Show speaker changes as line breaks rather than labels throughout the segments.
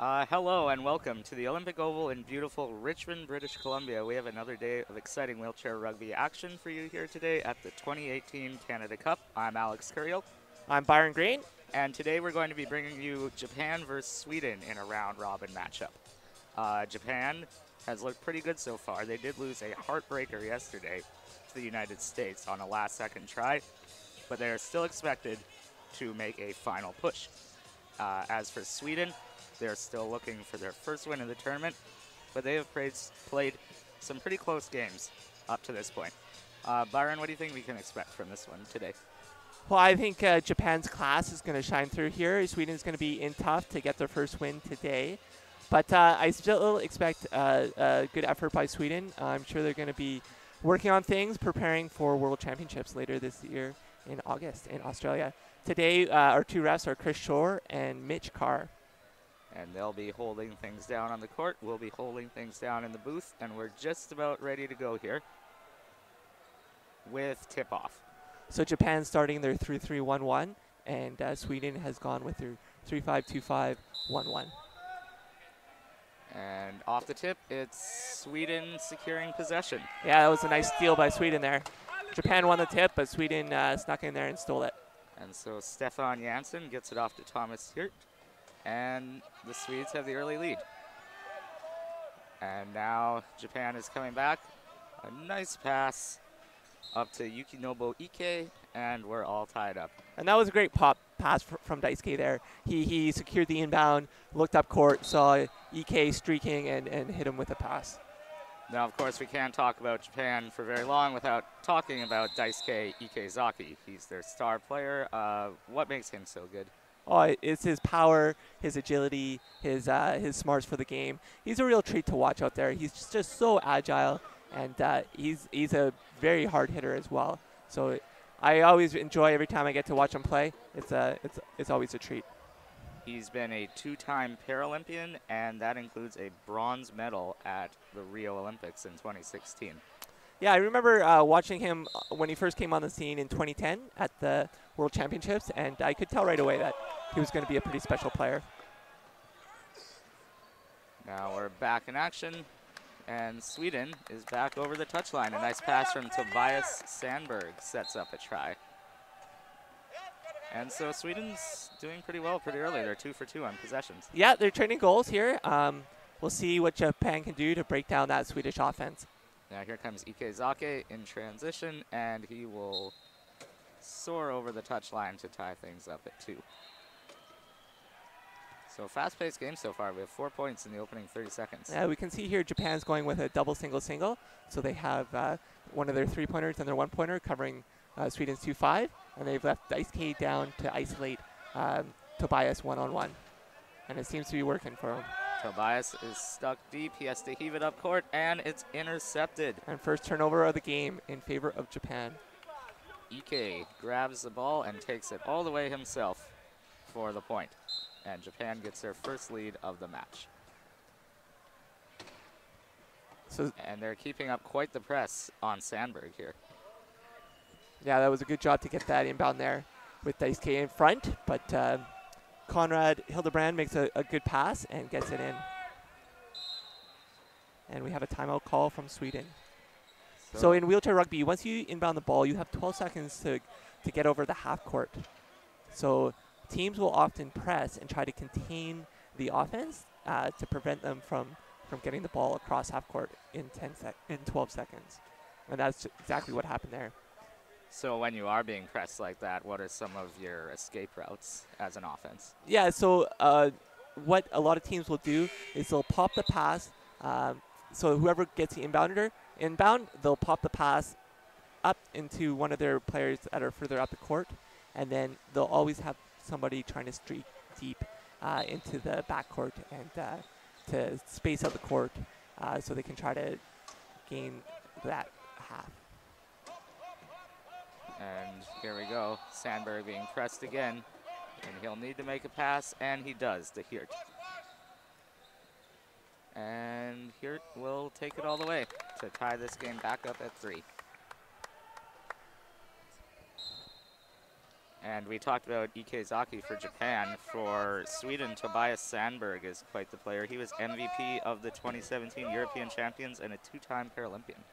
Hello and welcome to the Olympic Oval in beautiful Richmond, British Columbia. We have another day of exciting wheelchair rugby action for you here today at the 2018 Canada Cup. I'm Alex Curiel.
I'm Byron Green.
And today we're going to be bringing you Japan versus Sweden in a round-robin matchup. Japan has looked pretty good so far. They did lose a heartbreaker yesterday to the United States on a last-second try, but they are still expected to make a final push. As for Sweden, they're still looking for their first win in the tournament, but they have played some pretty close games up to this point. Byron, what do you think we can expect from this one today?
Well, I think Japan's class is going to shine through here. Sweden's going to be in tough to get their first win today. But I still expect a good effort by Sweden. I'm sure they're going to be working on things, preparing for World Championships later this year in August in Australia. Today, our two refs are Chris Shore and Mitch Carr.
And they'll be holding things down on the court. We'll be holding things down in the booth. And we're just about ready to go here with tip-off.
So Japan starting their 3-3-1-1, and Sweden has gone with their 3-5-2-5-1-1.
And off the tip, it's Sweden securing possession.
Yeah, that was a nice steal by Sweden there. Japan won the tip, but Sweden snuck in there and stole it.
And so Stefan Janssen gets it off to Thomas Hirt. And the Swedes have the early lead. And now Japan is coming back. A nice pass up to Yukinobu Ike, and we're all tied up.
And that was a great pop pass from Daisuke there. He secured the inbound, looked up court, saw Ike streaking, and hit him with a pass.
Now, of course, we can't talk about Japan for very long without talking about Daisuke Ek Zaki. He's their star player. What makes him so good?
Oh, it's his power, his agility, his smarts for the game. He's a real treat to watch out there. He's just so agile, and he's a very hard hitter as well. So I always enjoy every time I get to watch him play. It's always a treat.
He's been a two-time Paralympian, and that includes a bronze medal at the Rio Olympics in 2016.
Yeah, I remember watching him when he first came on the scene in 2010 at the World Championships, and I could tell right away that he was going to be a pretty special player.
Now we're back in action, and Sweden is back over the touchline. A nice pass from Tobias Sandburg sets up a try. And so Sweden's doing pretty well pretty early. They're 2 for 2 on possessions.
Yeah, they're trading goals here. We'll see what Japan can do to break down that Swedish offense.
Now here comes Ek Zaki in transition, and he will soar over the touchline to tie things up at 2. So fast-paced game so far. We have 4 points in the opening 30 seconds.
Yeah, we can see here Japan's going with a double single. So they have one of their 3-pointers and their 1-pointer covering Sweden's 2-5, and they've left Daisuke down to isolate Tobias one-on-one. And it seems to be working for him.
Tobias is stuck deep. He has to heave it up court, and it's intercepted.
And first turnover of the game in favor of Japan.
Ike grabs the ball and takes it all the way himself for the point. And Japan gets their first lead of the match. And they're keeping up quite the press on Sandburg here.
Yeah, that was a good job to get that inbound there with Daisuke in front, but Conrad Hildebrand makes a good pass and gets it in. And we have a timeout call from Sweden. So in wheelchair rugby, once you inbound the ball, you have 12 seconds to get over the half court. So teams will often press and try to contain the offense to prevent them from getting the ball across half court in 12 seconds. And that's exactly what happened there.
So when you are being pressed like that, what are some of your escape routes as an offense?
Yeah, so what a lot of teams will do is they'll pop the pass. So whoever gets the inbound, they'll pop the pass up into one of their players that are further up the court, and then they'll always have somebody trying to streak deep into the backcourt and to space out the court so they can try to gain that half.
And here we go, Sandburg being pressed again, and he'll need to make a pass, and he does to Hirt. And Hirt will take it all the way to tie this game back up at 3. And we talked about Ek Zaki for Japan. For Sweden, Tobias Sandburg is quite the player. He was MVP of the 2017 European Champions and a 2-time Paralympian.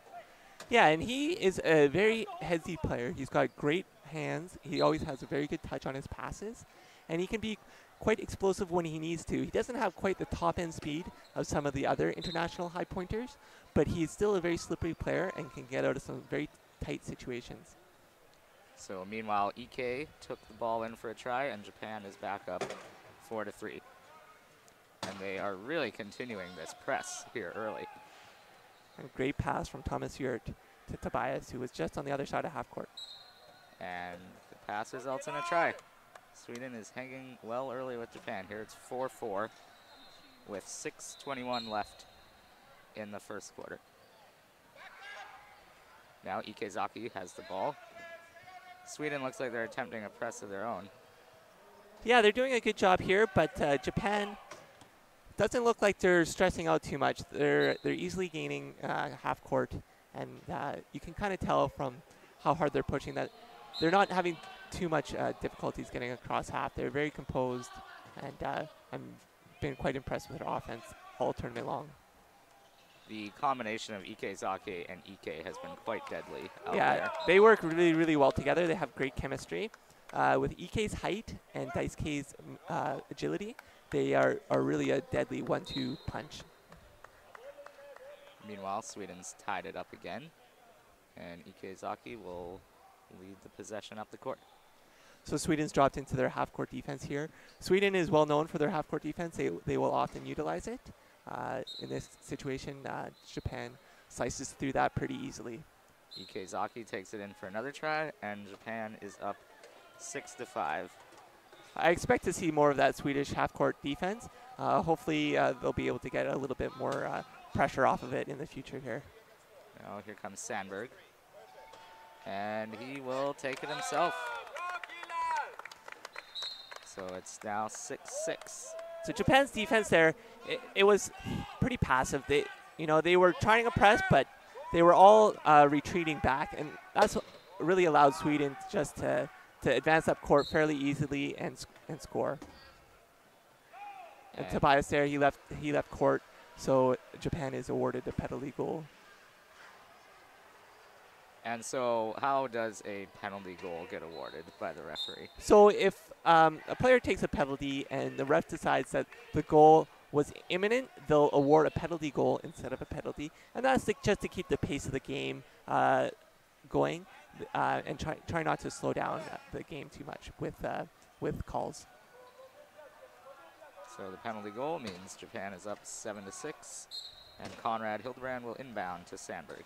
Yeah, and he is a very heady player. He's got great hands. He always has a very good touch on his passes. And he can be quite explosive when he needs to. He doesn't have quite the top-end speed of some of the other international high pointers, but he's still a very slippery player and can get out of some very tight situations.
So meanwhile, Ek took the ball in for a try, and Japan is back up 4-3. And they are really continuing this press here early.
And great pass from Thomas Yurt to Tobias, who was just on the other side of half court.
And the pass results in a try. Sweden is hanging well early with Japan. Here it's 4-4 with 6:21 left in the first quarter. Now Ek Zaki has the ball. Sweden looks like they're attempting a press of their own.
Yeah, they're doing a good job here, but Japan doesn't look like they're stressing out too much. They're easily gaining half court, and you can kind of tell from how hard they're pushing that they're not having too much difficulties getting across half. They're very composed, and I've been quite impressed with their offense all tournament long.
The combination of Ek Zaki and Ek has been quite deadly out
Yeah,
there.
they work really, really well together. They have great chemistry. With Ike's height and Daisuke's agility, they are really a deadly 1-2 punch.
Meanwhile, Sweden's tied it up again, and Ek Zaki will lead the possession up the court.
So Sweden's dropped into their half-court defense here. Sweden is well known for their half-court defense. They will often utilize it. In this situation, Japan slices through that pretty easily.
Ek Zaki takes it in for another try, and Japan is up 6-5.
I expect to see more of that Swedish half-court defense. Hopefully, they'll be able to get a little bit more pressure off of it in the future here.
Now here comes Sandburg, and he will take it himself. So it's now 6-6.
So Japan's defense there, it was pretty passive. They were trying to press, but they were all retreating back, and that's what really allowed Sweden just to advance up court fairly easily and score. And Tobias there, he left court, so Japan is awarded the penalty goal.
And so how does a penalty goal get awarded by the referee?
So if a player takes a penalty and the ref decides that the goal was imminent, they'll award a penalty goal instead of a penalty. And that's just to keep the pace of the game going and try not to slow down the game too much with calls.
So the penalty goal means Japan is up 7-6, and Conrad Hildebrand will inbound to Sandburg.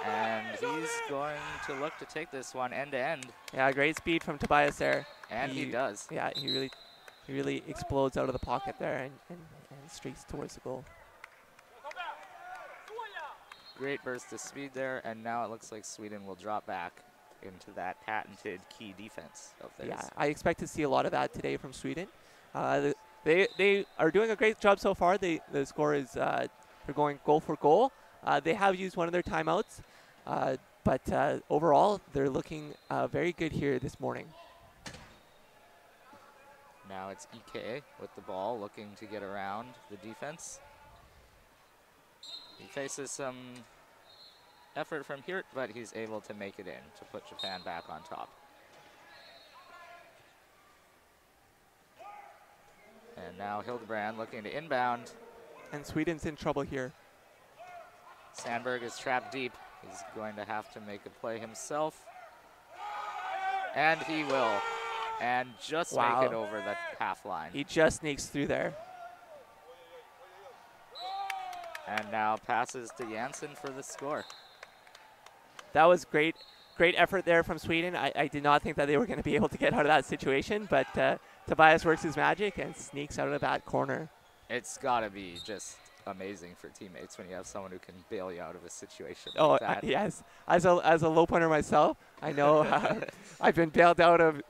And he's going to look to take this one end to end.
Yeah, great speed from Tobias there.
And he does.
Yeah, he really explodes out of the pocket there and streaks towards the goal.
Great burst of speed there, and now it looks like Sweden will drop back into that patented key defense of theirs.
Yeah, I expect to see a lot of that today from Sweden. They are doing a great job so far. The score is they're going goal for goal. They have used one of their timeouts, but overall they're looking very good here this morning.
Now it's Ek with the ball, looking to get around the defense. He faces some effort from Hirt, but he's able to make it in to put Japan back on top. And now Hildebrand looking to inbound.
And Sweden's in trouble here.
Sandburg is trapped deep. He's going to have to make a play himself. And he will. And just make it over the half line.
He just sneaks through there.
And now passes to Janssen for the score.
That was great effort there from Sweden. I did not think that they were going to be able to get out of that situation, but Tobias works his magic and sneaks out of that corner.
It's got to be just amazing for teammates when you have someone who can bail you out of a situation like that.
Yes. As a low pointer myself, I know I've been bailed out of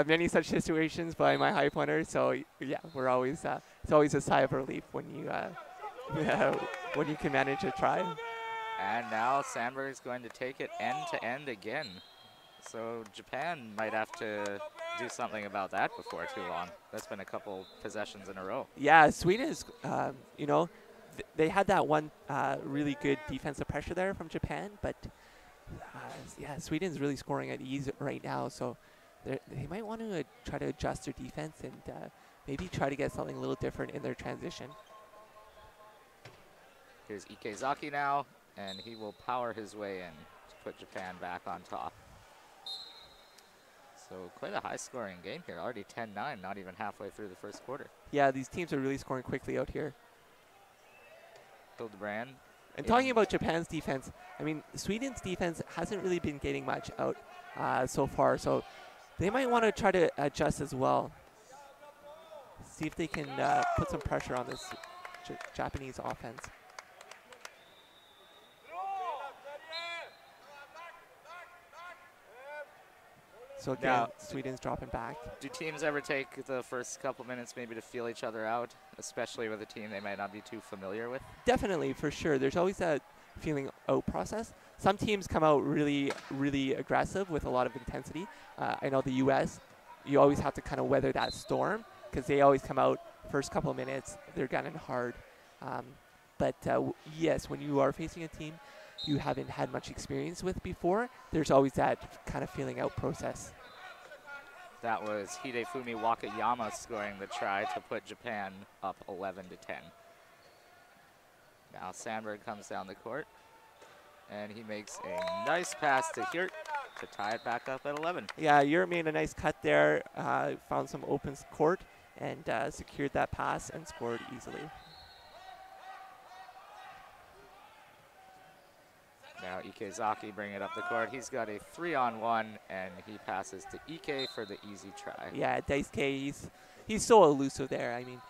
many such situations by my high pointers. So yeah, we're always it's always a sigh of relief when you when you can manage a try.
And now Sandberg is going to take it end to end again. So Japan might have to do something about that before too long. That's been a couple possessions in a row.
Yeah, Sweden is, you know, they had that one really good defensive pressure there from Japan, but yeah, Sweden's really scoring at ease right now, so they might want to try to adjust their defense and maybe try to get something a little different in their transition.
Here's Ek Zaki now, and he will power his way in to put Japan back on top. So quite a high-scoring game here. Already 10-9, not even halfway through the first quarter.
Yeah, these teams are really scoring quickly out here.
Hildebrand.
And talking about Japan's defense, I mean, Sweden's defense hasn't really been getting much out so far, so they might want to try to adjust as well. See if they can put some pressure on this Japanese offense. So again,
now,
Sweden's dropping back.
Do teams ever take the first couple minutes maybe to feel each other out, especially with a team they might not be too familiar with?
Definitely, for sure. There's always that feeling out process. Some teams come out really, really aggressive with a lot of intensity. I know the U.S., you always have to kind of weather that storm because they always come out first couple of minutes, they're gunning hard. But yes, when you are facing a team you haven't had much experience with before, there's always that kind of feeling out process.
That was Hidefumi Wakayama scoring the try to put Japan up 11-10. Now Sandburg comes down the court, and he makes a nice pass to Hirt to tie it back up at 11.
Yeah, Hirt made a nice cut there, found some open court, and secured that pass and scored easily.
Now Ek Zaki bringing it up the court. He's got a 3-on-1, and he passes to Ike for the easy try.
Yeah, Daisuke, he's so elusive there. I mean,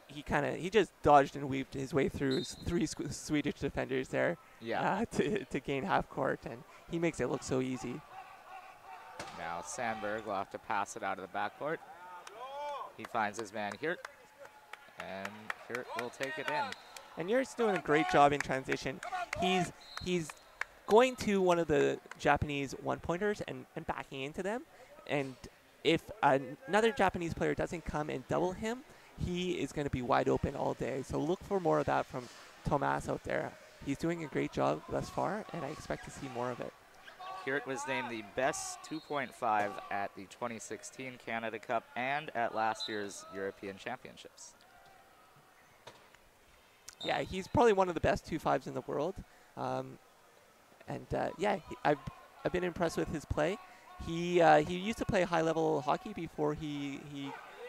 he just dodged and weaved his way through three Swedish defenders there.
Yeah.
To gain half court, and he makes it look so easy.
Now Sandburg will have to pass it out of the backcourt. He finds his man Hirt, and Hirt will take it in. And
Hirt's doing a great job in transition. He's going to one of the Japanese one-pointers and backing into them. And if another Japanese player doesn't come and double him, he is going to be wide open all day. So look for more of that from Tomas out there. He's doing a great job thus far, and I expect to see more of it.
Hirt was named the best 2.5 at the 2016 Canada Cup and at last year's European Championships.
Yeah, he's probably one of the best 2.5s in the world. Yeah, I've been impressed with his play. He used to play high-level hockey before he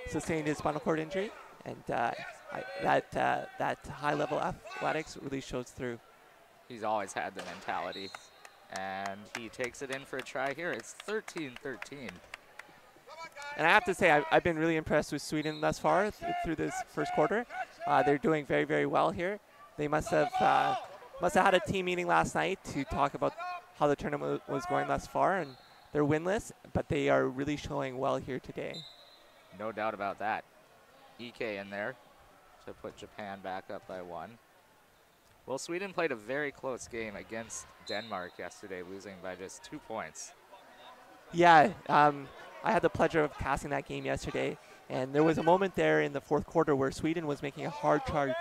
sustained his spinal cord injury, and that high-level athletics really shows through.
He's always had the mentality, and he takes it in for a try here. It's 13-13.
And I have to say, I've been really impressed with Sweden thus far through this first quarter. They're doing very, very well here. They must have had a team meeting last night to talk about how the tournament was going thus far, and they're winless, but they are really showing well here today.
No doubt about that. Ike in there to put Japan back up by 1. Well, Sweden played a very close game against Denmark yesterday, losing by just 2 points.
Yeah, I had the pleasure of casting that game yesterday, and there was a moment there in the fourth quarter where Sweden was making a hard charge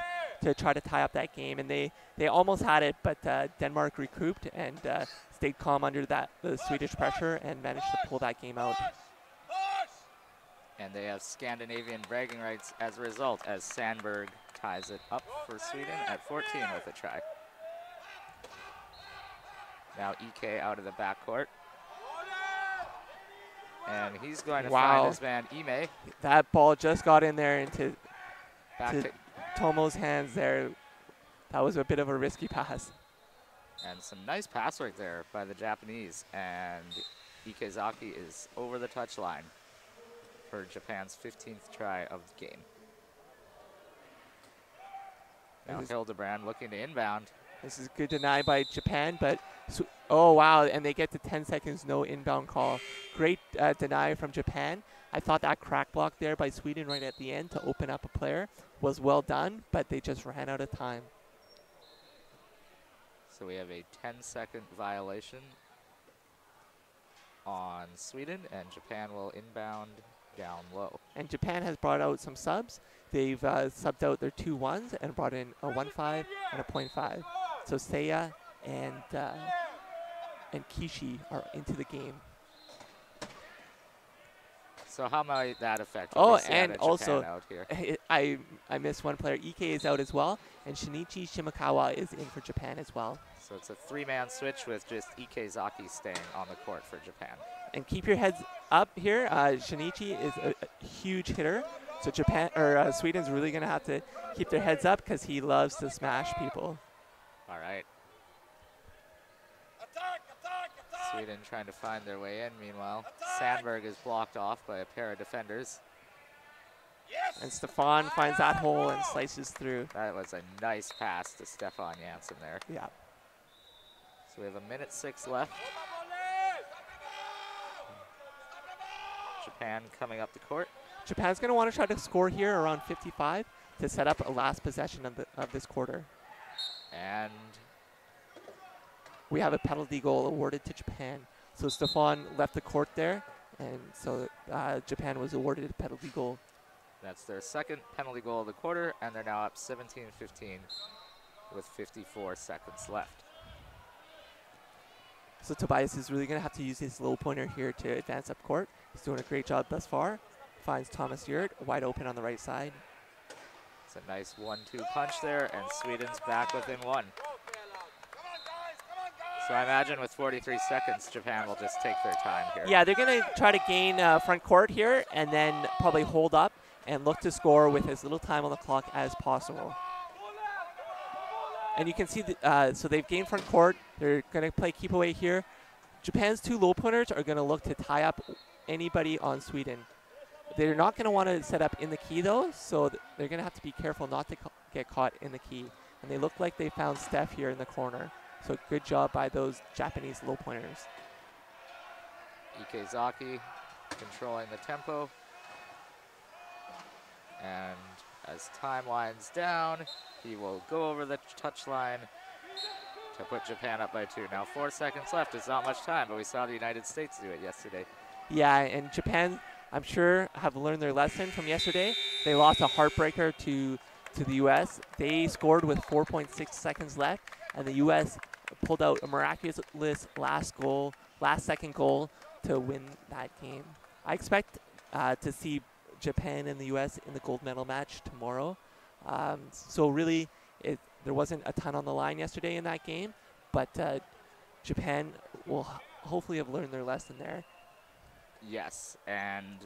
to try to tie up that game, and they almost had it, but Denmark recouped and stayed calm under the Swedish pressure and managed to pull that game out.
And they have Scandinavian bragging rights as a result, as Sandburg ties it up for Sweden at 14 with a try. Now Ike out of the backcourt. And he's going to find his man Ime.
That ball just got in there into
back to
Tomo's hands there. That was a bit of a risky pass.
And some nice pass work there by the Japanese. And Ek Zaki is over the touchline for Japan's 15th try of the game. Now Hildebrand looking to inbound.
This is good deny by Japan, but oh wow, and they get to 10 seconds, no inbound call. Great deny from Japan. I thought that crack block there by Sweden right at the end to open up a player was well done, but they just ran out of time.
So we have a 10-second violation. on Sweden, and Japan will inbound down low.
And Japan has brought out some subs. They've subbed out their 2 1s and brought in a 1.5 and a 0.5. So Seiya and Kishi are into the game.
So how might that affect?
Oh, and
Japan
also,
out here?
I missed one player. Ike is out as well, and Shinichi Shimakawa is in for Japan as well.
So it's a 3-man switch with just Ek Zaki staying on the court for Japan.
And keep your heads up here. Shinichi is a huge hitter, so Sweden's really going to have to keep their heads up because he loves to smash people.
All right. Sweden trying to find their way in. Meanwhile, Sandburg is blocked off by a pair of defenders.
And Stefan finds that hole and slices through.
That was a nice pass to Stefan Janssen there.
Yeah.
So we have 1:06 left. Japan coming up the court.
Japan's going to want to try to score here around 55 to set up a last possession of this quarter.
And
we have a penalty goal awarded to Japan. So Stefan left the court there, and so Japan was awarded a penalty goal.
that's their second penalty goal of the quarter, and they're now up 17-15 with 54 seconds left.
So Tobias is really going to have to use his low pointer here to advance up court. He's doing a great job thus far. Finds Thomas Yurt wide open on the right side.
It's a nice 1-2 punch there, and Sweden's back within 1. So I imagine with 43 seconds, Japan will just take their time here.
Yeah, they're going to try to gain front court here and then probably hold up and look to score with as little time on the clock as possible. And you can see, so they've gained front court. They're going to play keep away here. Japan's 2 low pointers are going to look to tie up anybody on Sweden. They're not going to want to set up in the key, though, so they're going to have to be careful not to get caught in the key. And they look like they found Steph here in the corner. So good job by those Japanese low pointers.
Ek Zaki controlling the tempo. And as time winds down, he will go over the touchline to put Japan up by 2. Now 4 seconds left. It's not much time, but we saw the United States do it yesterday.
Yeah, and Japan, I'm sure, have learned their lesson from yesterday. They lost a heartbreaker to the U.S. They scored with 4.6 seconds left, and the U.S. pulled out a miraculous last second goal to win that game. I expect to see Japan and the U.S. in the gold medal match tomorrow. So really, there wasn't a ton on the line yesterday in that game, but Japan will hopefully have learned their lesson there.
Yes, and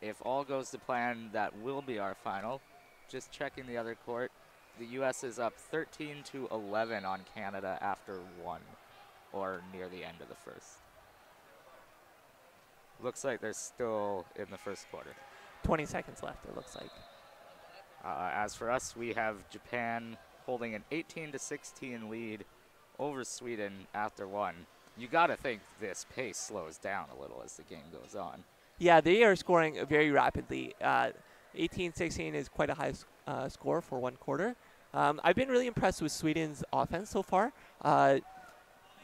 if all goes to plan, that will be our final. Just checking the other court. The U.S. is up 13-11 on Canada after 1, or near the end of the first. Looks like they're still in the first quarter.
20 seconds left, it looks like.
As for us, we have Japan holding an 18-16 lead over Sweden after 1. You got to think this pace slows down a little as the game goes on.
Yeah, they are scoring very rapidly. 18-16 is quite a high score for 1 quarter. I've been really impressed with Sweden's offense so far.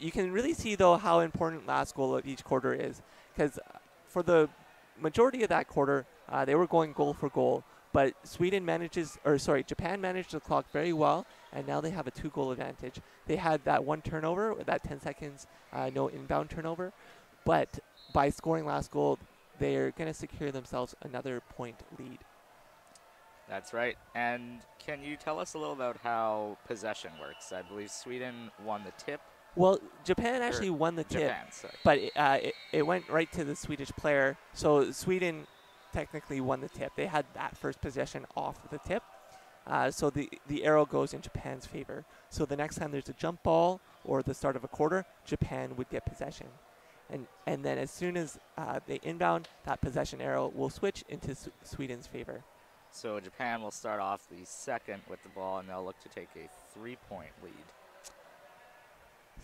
You can really see, though, how important last goal of each quarter is, because for the majority of that quarter, they were going goal for goal. But Japan managed the clock very well, and now they have a 2-goal advantage. They had that 1 turnover, that 10 seconds, no inbound turnover. But by scoring last goal, they're going to secure themselves another point lead.
That's right. And can you tell us a little about how possession works? I believe Sweden won the tip.
Well, Japan actually won the tip, but it went right to the Swedish player. So Sweden technically won the tip. They had that first possession off the tip. So the arrow goes in Japan's favor. So the next time there's a jump ball or the start of a quarter, Japan would get possession. And then as soon as they inbound, that possession arrow will switch into Sweden's favor.
So Japan will start off the second with the ball, and they'll look to take a 3-point lead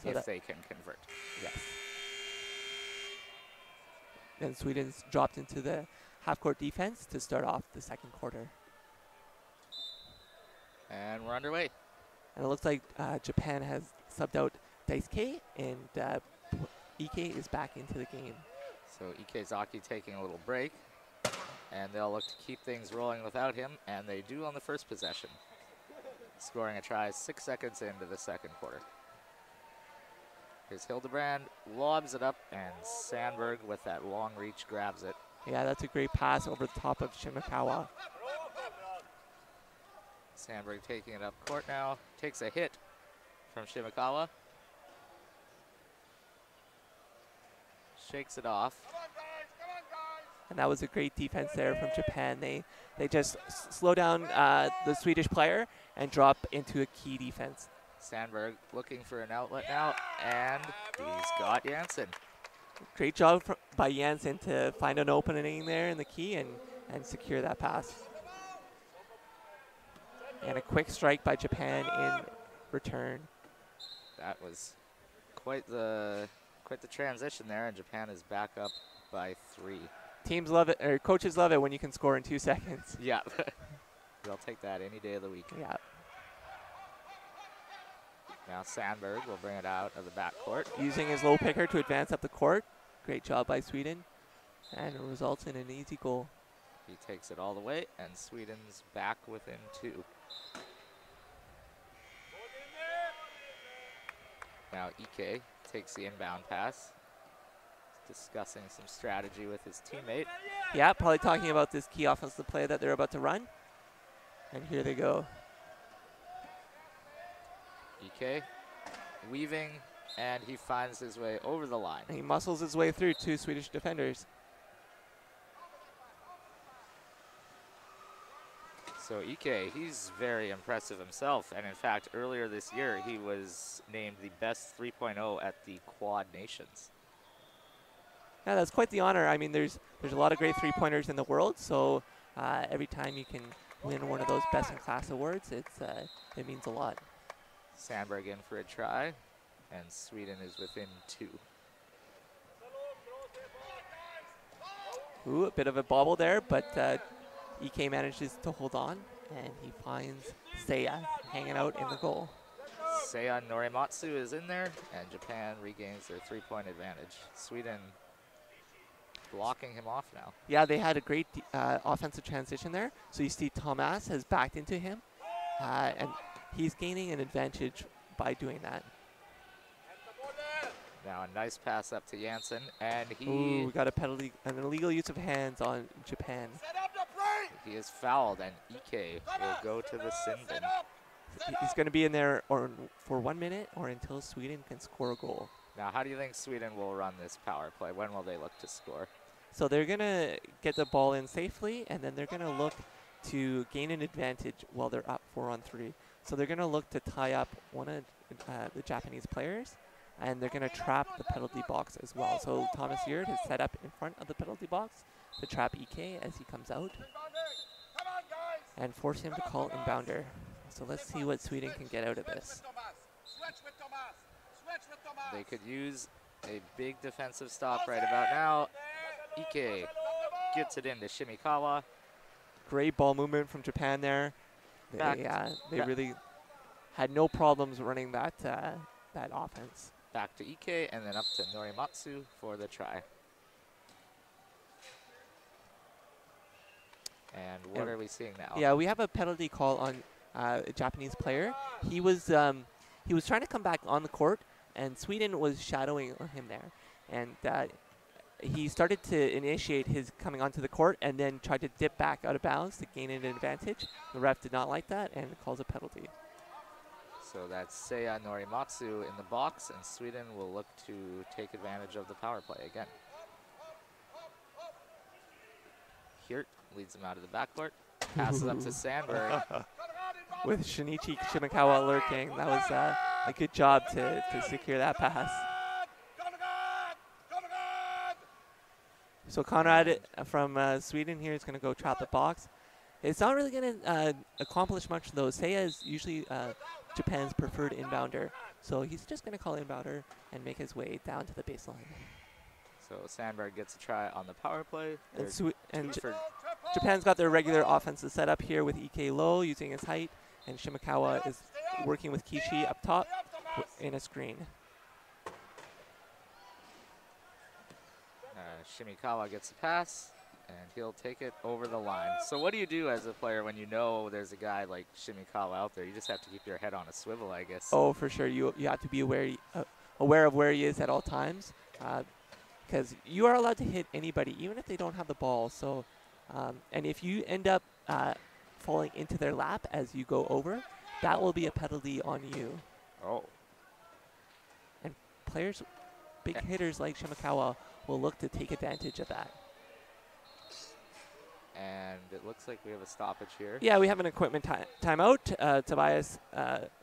if they can convert.
Yes. Then Sweden's dropped into the half-court defense to start off the second quarter.
And we're underway.
And it looks like Japan has subbed out Daisuke, and Ike is back into the game.
So Ek Zaki taking a little break, and they'll look to keep things rolling without him, and they do on the first possession. Scoring a try 6 seconds into the second quarter. Here's Hildebrand, lobs it up, and Sandburg with that long reach grabs it.
Yeah, that's a great pass over the top of Shimakawa.
Sandburg taking it up court now, takes a hit from Shimakawa. Shakes it off.
And that was a great defense there from Japan. They just slow down the Swedish player and drop into a key defense.
Sandburg looking for an outlet now, and he's got Janssen.
Great job by Janssen to find an opening there in the key and secure that pass. And a quick strike by Japan in return.
That was quite the transition there, and Japan is back up by 3.
Teams love it, or coaches love it when you can score in 2 seconds.
Yeah, they'll take that any day of the week.
Yeah.
Now Sandburg will bring it out of the backcourt.
Using his low picker to advance up the court. Great job by Sweden. And it results in an easy goal.
He takes it all the way, and Sweden's back within 2. Now Ike takes the inbound pass. He's discussing some strategy with his teammate.
Yeah, probably talking about this key offensive play that they're about to run. And here they go.
Ike weaving, and he finds his way over the line.
And he muscles his way through 2 Swedish defenders.
So Ike, he's very impressive himself, and in fact, earlier this year, he was named the best 3.0 at the Quad Nations.
Yeah, that's quite the honor. I mean, there's a lot of great 3-pointers in the world, so every time you can win one of those best in class awards, it means a lot.
Sandburg in for a try, and Sweden is within 2.
Ooh, a bit of a bobble there, but Ike manages to hold on, and he finds Seiya hanging out in the goal.
Seiya Norimatsu is in there, and Japan regains their 3-point advantage. Sweden blocking him off now.
Yeah, they had a great offensive transition there. So you see Tomas has backed into him, and he's gaining an advantage by doing that.
Now a nice pass up to Janssen, and
Ooh, we got a penalty, an illegal use of hands on Japan.
He is fouled, and Ike will go to the sin bin.
He's going to be in there for 1 minute or until Sweden can score a goal.
Now, how do you think Sweden will run this power play? When will they look to score?
So they're going to get the ball in safely, and then they're going to look to gain an advantage while they're up 4-on-3. So they're going to look to tie up one of the Japanese players, and they're going to trap the penalty box as well. So Thomas Yard is set up in front of the penalty box to trap Ike as he comes out and force him to call inbounder. So let's see what Sweden can get out of this.
They could use a big defensive stop right about now. Ike gets it into Shimikawa.
Great ball movement from Japan there. They really had no problems running that offense.
Back to Ike and then up to Norimatsu for the try. And what are we seeing now?
Yeah, we have a penalty call on a Japanese player. He was trying to come back on the court, and Sweden was shadowing him there. And he started to initiate his coming onto the court and then tried to dip back out of bounds to gain an advantage. The ref did not like that and calls a penalty.
So that's Seiya Norimatsu in the box, and Sweden will look to take advantage of the power play again. Hirt leads him out of the backcourt, passes up to Sandburg.
With Shinichi Shimakawa lurking, that was a good job to secure that pass. So Conrad from Sweden here is going to go trap the box. It's not really going to accomplish much though. Seiya is usually Japan's preferred inbounder, so he's just going to call inbounder and make his way down to the baseline.
So Sandburg gets a try on the power play.
And Japan's got their regular offensive setup here with Ike low using his height, and Shimakawa is working with Kishi up top in a screen.
Shimikawa gets a pass, and he'll take it over the line. So what do you do as a player when you know there's a guy like Shimikawa out there? You just have to keep your head on a swivel, I guess.
Oh, for sure. You have to be aware of where he is at all times, because you are allowed to hit anybody, even if they don't have the ball. So, and if you end up falling into their lap as you go over, that will be a penalty on you.
Oh.
And players, big hitters like Shimikawa, will look to take advantage of that.
And it looks like we have a stoppage here.
Yeah, we have an equipment timeout. Tobias,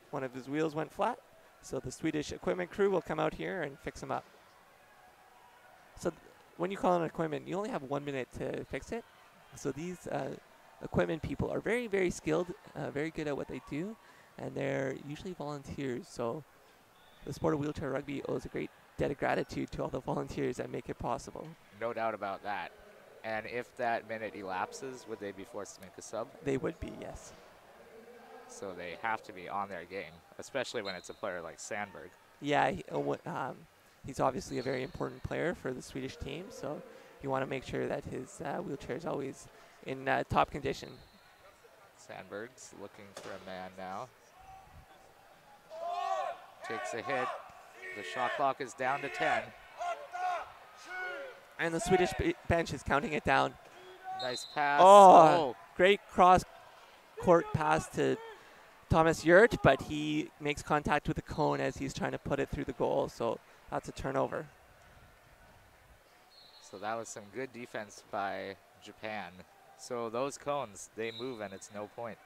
one of his wheels went flat, so the Swedish equipment crew will come out here and fix him up. So when you call an equipment, you only have 1 minute to fix it. So these equipment people are very, very skilled, very good at what they do, and they're usually volunteers. So the sport of wheelchair rugby owes a great debt of gratitude to all the volunteers that make it possible.
No doubt about that. And if that minute elapses, would they be forced to make a sub?
They would be, yes.
So they have to be on their game, especially when it's a player like Sandburg.
Yeah, he's obviously a very important player for the Swedish team, so you want to make sure that his wheelchair is always in top condition.
Sandburg's looking for a man now. Takes a hit. The shot clock is down to 10.
And the Swedish bench is counting it down.
Nice pass.
Oh, great cross-court pass to Thomas Yurt, but he makes contact with the cone as he's trying to put it through the goal, so that's a turnover.
So that was some good defense by Japan. So those cones, they move and it's no point.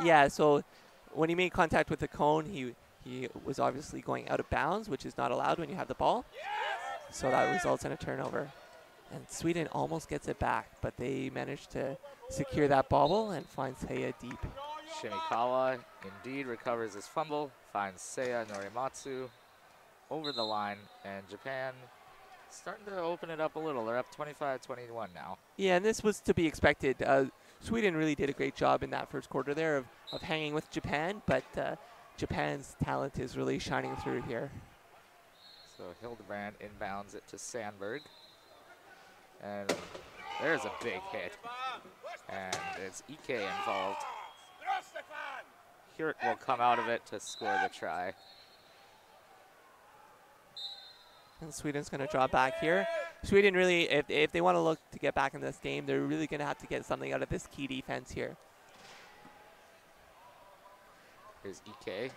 Yeah, so when he made contact with the cone, he was obviously going out of bounds, which is not allowed when you have the ball. So that results in a turnover. And Sweden almost gets it back, but they managed to secure that bobble and find Seiya deep.
Shimikawa indeed recovers his fumble, finds Seiya Norimatsu over the line, and Japan starting to open it up a little. They're up 25-21 now.
Yeah, and this was to be expected. Sweden really did a great job in that first quarter there of hanging with Japan, but Japan's talent is really shining through here.
So Hildebrand inbounds it to Sandburg. And there's a big hit. And it's Ike involved. Hirt will come out of it to score the try.
And Sweden's going to draw back here. Sweden really, if they want to look to get back in this game, they're really going to have to get something out of this key defense here.
Here's Ike.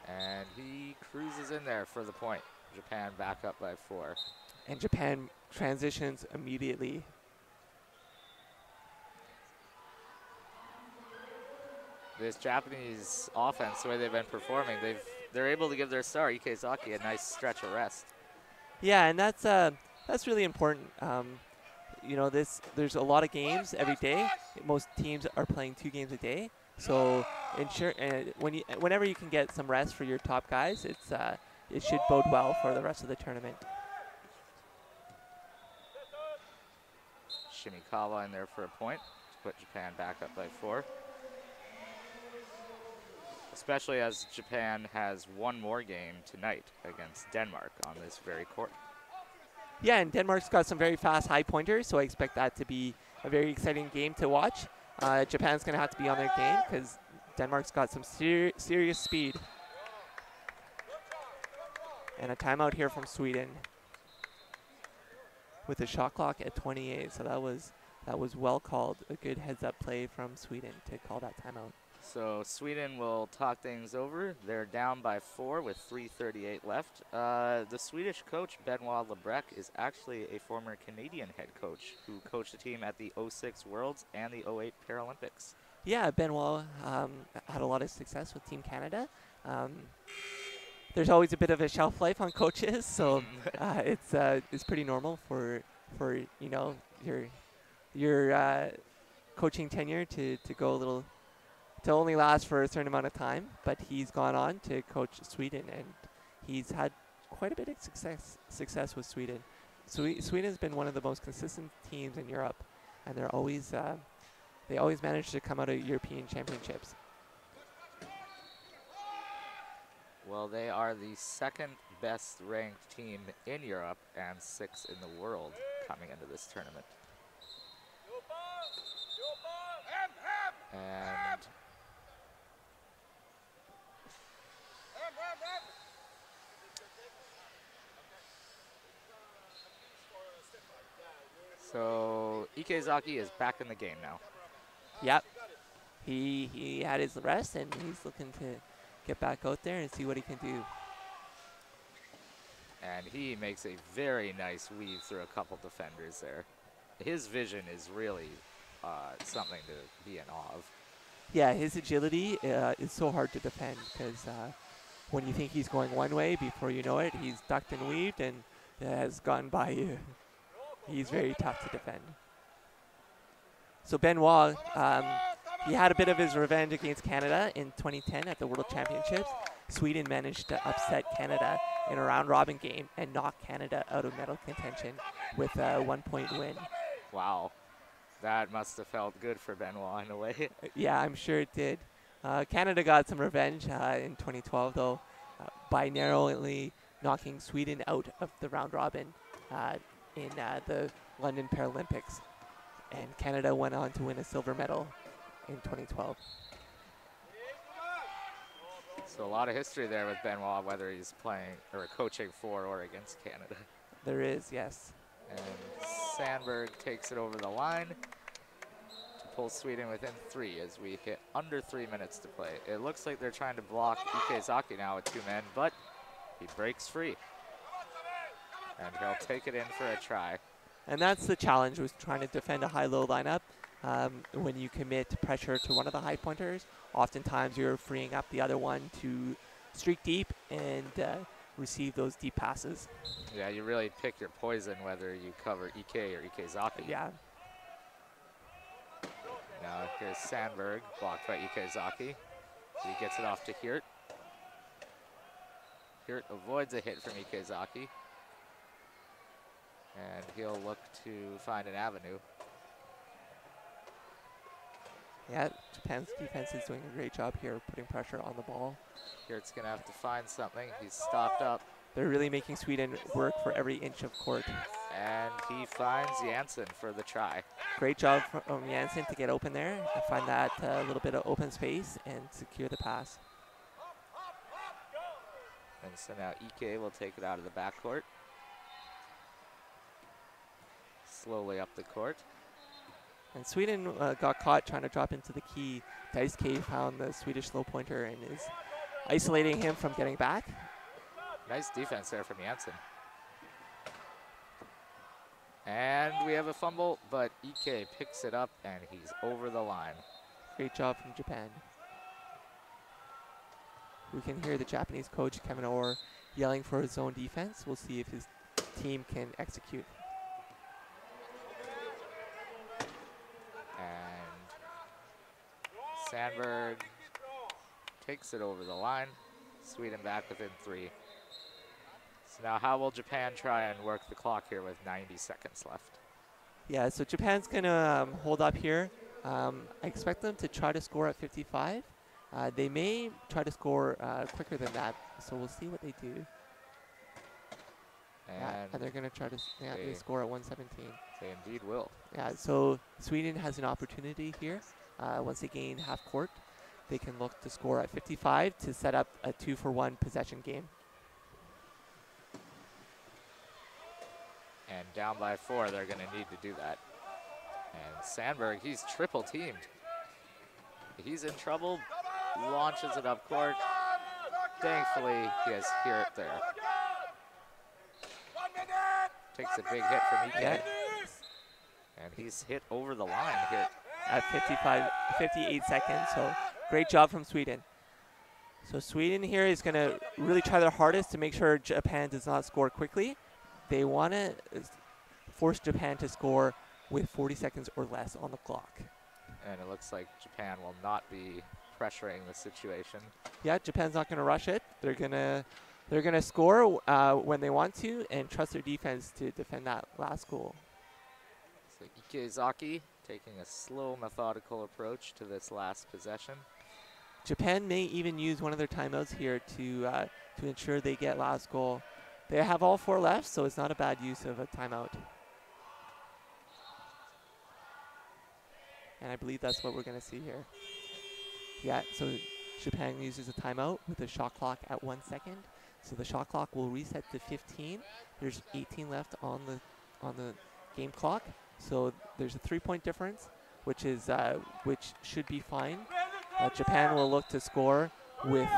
And he cruises in there for the point. Japan back up by 4.
And Japan transitions immediately.
This Japanese offense, the way they've been performing, they're able to give their star, Ek Zaki, a nice stretch of rest.
Yeah, and that's really important. You know, there's a lot of games every day. Most teams are playing 2 games a day. So whenever you can get some rest for your top guys, it should bode well for the rest of the tournament.
Shimikawa in there for a point to put Japan back up by 4. Especially as Japan has one more game tonight against Denmark on this very court.
Yeah, and Denmark's got some very fast high pointers, so I expect that to be a very exciting game to watch. Japan's going to have to be on their game because Denmark's got some serious speed. And a timeout here from Sweden with the shot clock at 28. So that was well called. A good heads-up play from Sweden to call that timeout.
So Sweden will talk things over. They're down by 4 with 3:38 left. The Swedish coach, Benoit Lebrec, is actually a former Canadian head coach who coached the team at the 06 Worlds and the 08 Paralympics.
Yeah, Benoit had a lot of success with Team Canada. There's always a bit of a shelf life on coaches, so it's pretty normal for you know your coaching tenure to go a little, to only last for a certain amount of time. But he's gone on to coach Sweden, and he's had quite a bit of success with Sweden. Sweden's been one of the most consistent teams in Europe, and they always manage to come out of European championships.
Well, they are the second best ranked team in Europe and 6th in the world coming into this tournament. And so Ek Zaki is back in the game now.
Yep. He had his rest, and he's looking to get back out there and see what he can do.
And he makes a very nice weave through a couple defenders there. His vision is really something to be in awe of.
Yeah, his agility is so hard to defend because when you think he's going one way, before you know it, he's ducked and weaved and has gone by you. He's very tough to defend. So Benoit, he had a bit of his revenge against Canada in 2010 at the World Championships. Sweden managed to upset Canada in a round-robin game and knock Canada out of medal contention with a 1-point win.
Wow. That must have felt good for Benoit in a way.
Yeah, I'm sure it did. Canada got some revenge in 2012, though, by narrowly knocking Sweden out of the round-robin in the London Paralympics. And Canada went on to win a silver medal in 2012.
So a lot of history there with Benoit, whether he's playing or coaching for or against Canada.
There is, yes.
And Sandburg takes it over the line to pull Sweden within 3 as we hit under 3 minutes to play. It looks like they're trying to block Ek Zaki now with 2 men, but he breaks free. And he'll take it in for a try.
And that's the challenge, was trying to defend a high-low lineup. When you commit pressure to one of the high pointers, oftentimes you're freeing up the other one to streak deep and receive those deep passes.
Yeah, you really pick your poison whether you cover Ek or Ek Zaki.
Yeah.
Now here's Sandburg, blocked by Ek Zaki. He gets it off to Hirt. Hirt avoids a hit from Ek Zaki. And he'll look to find an avenue.
Yeah, Japan's defense is doing a great job here, putting pressure on the ball.
Hirt's gonna have to find something. He's stopped up.
They're really making Sweden work for every inch of court.
And he finds Janssen for the try.
Great job from Janssen to get open there and find that little bit of open space and secure the pass.
And so now Ek will take it out of the backcourt. Slowly up the court.
And Sweden got caught trying to drop into the key. Daisuke found the Swedish low pointer and is isolating him from getting back.
Nice defense there from Janssen. And we have a fumble, but Ek picks it up and he's over the line.
Great job from Japan. We can hear the Japanese coach, Kevin Orr, yelling for his own defense. We'll see if his team can execute.
And Sandburg takes it over the line. Sweden back within 3. So now how will Japan try and work the clock here with 90 seconds left?
Yeah, so Japan's going to hold up here. I expect them to try to score at 55. They may try to score quicker than that, so we'll see what they do. And they're going to try to they score at 117.
They indeed will.
Yeah, so Sweden has an opportunity here. Once they gain half court, they can look to score at 55 to set up a 2-for-1 possession game.
And down by 4, they're going to need to do that. And Sandburg, he's triple teamed. He's in trouble, launches it up court. Thankfully, he has Hirt there. Takes a big hit from Ek.
Yeah.
And he's hit over the line here.
At 58 seconds, so great job from Sweden. So Sweden here is going to really try their hardest to make sure Japan does not score quickly. They want to force Japan to score with 40 seconds or less on the clock.
And it looks like Japan will not be pressuring the situation.
Yeah, Japan's not going to rush it. They're gonna score when they want to and trust their defense to defend that last goal.
So Ek Zaki taking a slow, methodical approach to this last possession.
Japan may even use one of their timeouts here to ensure they get last goal. They have all 4 left, so it's not a bad use of a timeout. And I believe that's what we're going to see here. Yeah, so Japan uses a timeout with a shot clock at 1 second. So the shot clock will reset to 15. There's 18 left on the game clock. So there's a 3-point difference, which should be fine. Japan will look to score with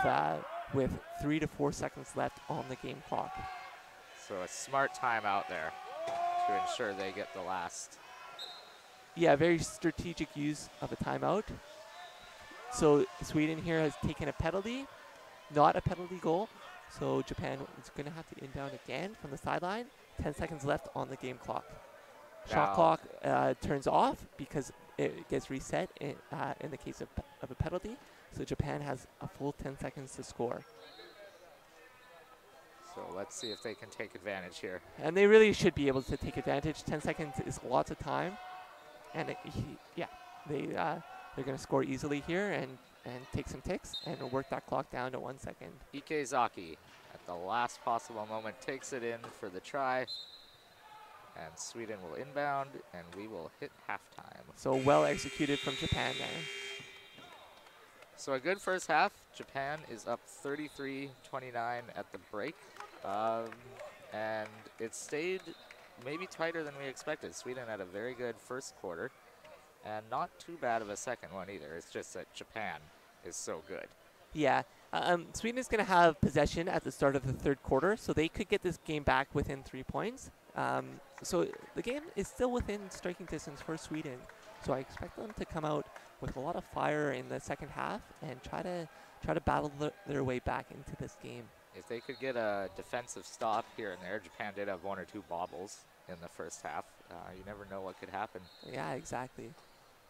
3 to 4 seconds left on the game clock.
So a smart timeout there to ensure they get the last.
Yeah, very strategic use of a timeout. So Sweden here has taken a penalty, not a penalty goal. So Japan is going to have to inbound again from the sideline. 10 seconds left on the game clock. Shot clock turns off because it gets reset in the case of a penalty. So Japan has a full 10 seconds to score.
So let's see if they can take advantage here.
And they really should be able to take advantage. 10 seconds is lots of time. And they're going to score easily here and take some ticks and work that clock down to 1 second.
Ek Zaki, at the last possible moment, takes it in for the try. And Sweden will inbound, and we will hit halftime.
So well executed from Japan there.
So a good first half. Japan is up 33-29 at the break. And it stayed maybe tighter than we expected. Sweden had a very good first quarter. And not too bad of a second one either. It's just that Japan is so good.
Yeah. Sweden is going to have possession at the start of the third quarter, so they could get this game back within 3 points. So the game is still within striking distance for Sweden. So I expect them to come out with a lot of fire in the second half and try to battle their way back into this game.
If they could get a defensive stop here and there, Japan did have 1 or 2 bobbles in the first half. You never know what could happen.
Yeah, exactly.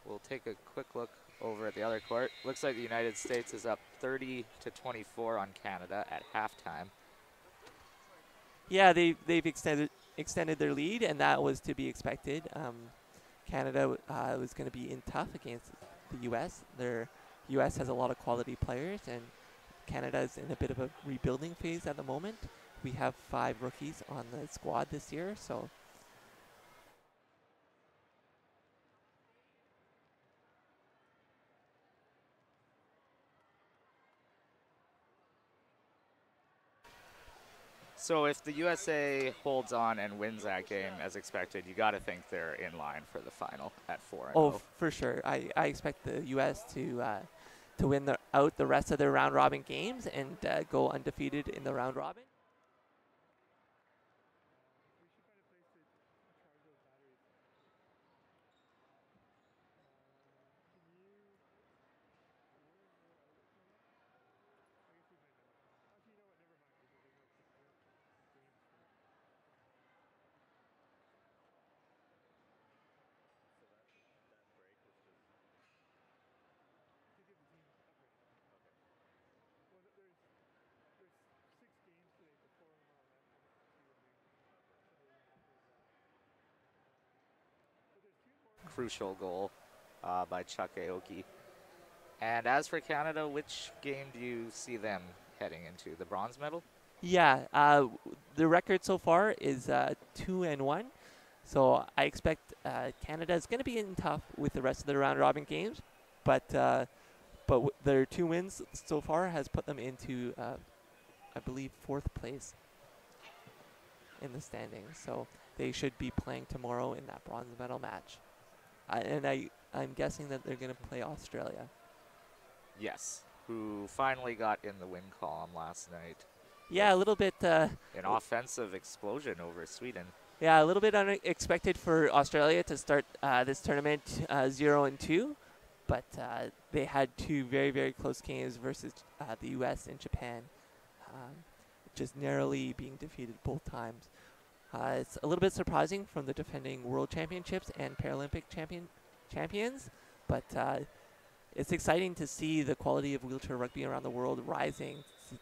We'll take a quick look over at the other court. Looks like the United States is up 30-24 on Canada at halftime.
Yeah, they've extended their lead, and that was to be expected. Canada was going to be in tough against the U.S. Their U.S. has a lot of quality players, and Canada is in a bit of a rebuilding phase at the moment. We have 5 rookies on the squad this year, so.
So if the USA holds on and wins that game as expected, you got to think they're in line for the final at 4-0.
Oh, for sure. I expect the U.S. to win out the rest of their round-robin games and go undefeated in the round-robin.
Crucial goal by Chuck Aoki. And as for Canada, which game do you see them heading into? The bronze medal?
Yeah, the record so far is 2-1. So I expect Canada is going to be in tough with the rest of the round-robin games, but their 2 wins so far has put them into, I believe, 4th place in the standings. So they should be playing tomorrow in that bronze medal match. And I'm guessing that they're going to play Australia.
Yes, who finally got in the win column last night.
Yeah, a little bit.
An offensive explosion over Sweden.
Yeah, a little bit unexpected for Australia to start this tournament 0-2, but they had 2 very, very close games versus the U.S. and Japan, just narrowly being defeated both times. It's a little bit surprising from the defending World Championships and Paralympic champions, but it's exciting to see the quality of wheelchair rugby around the world rising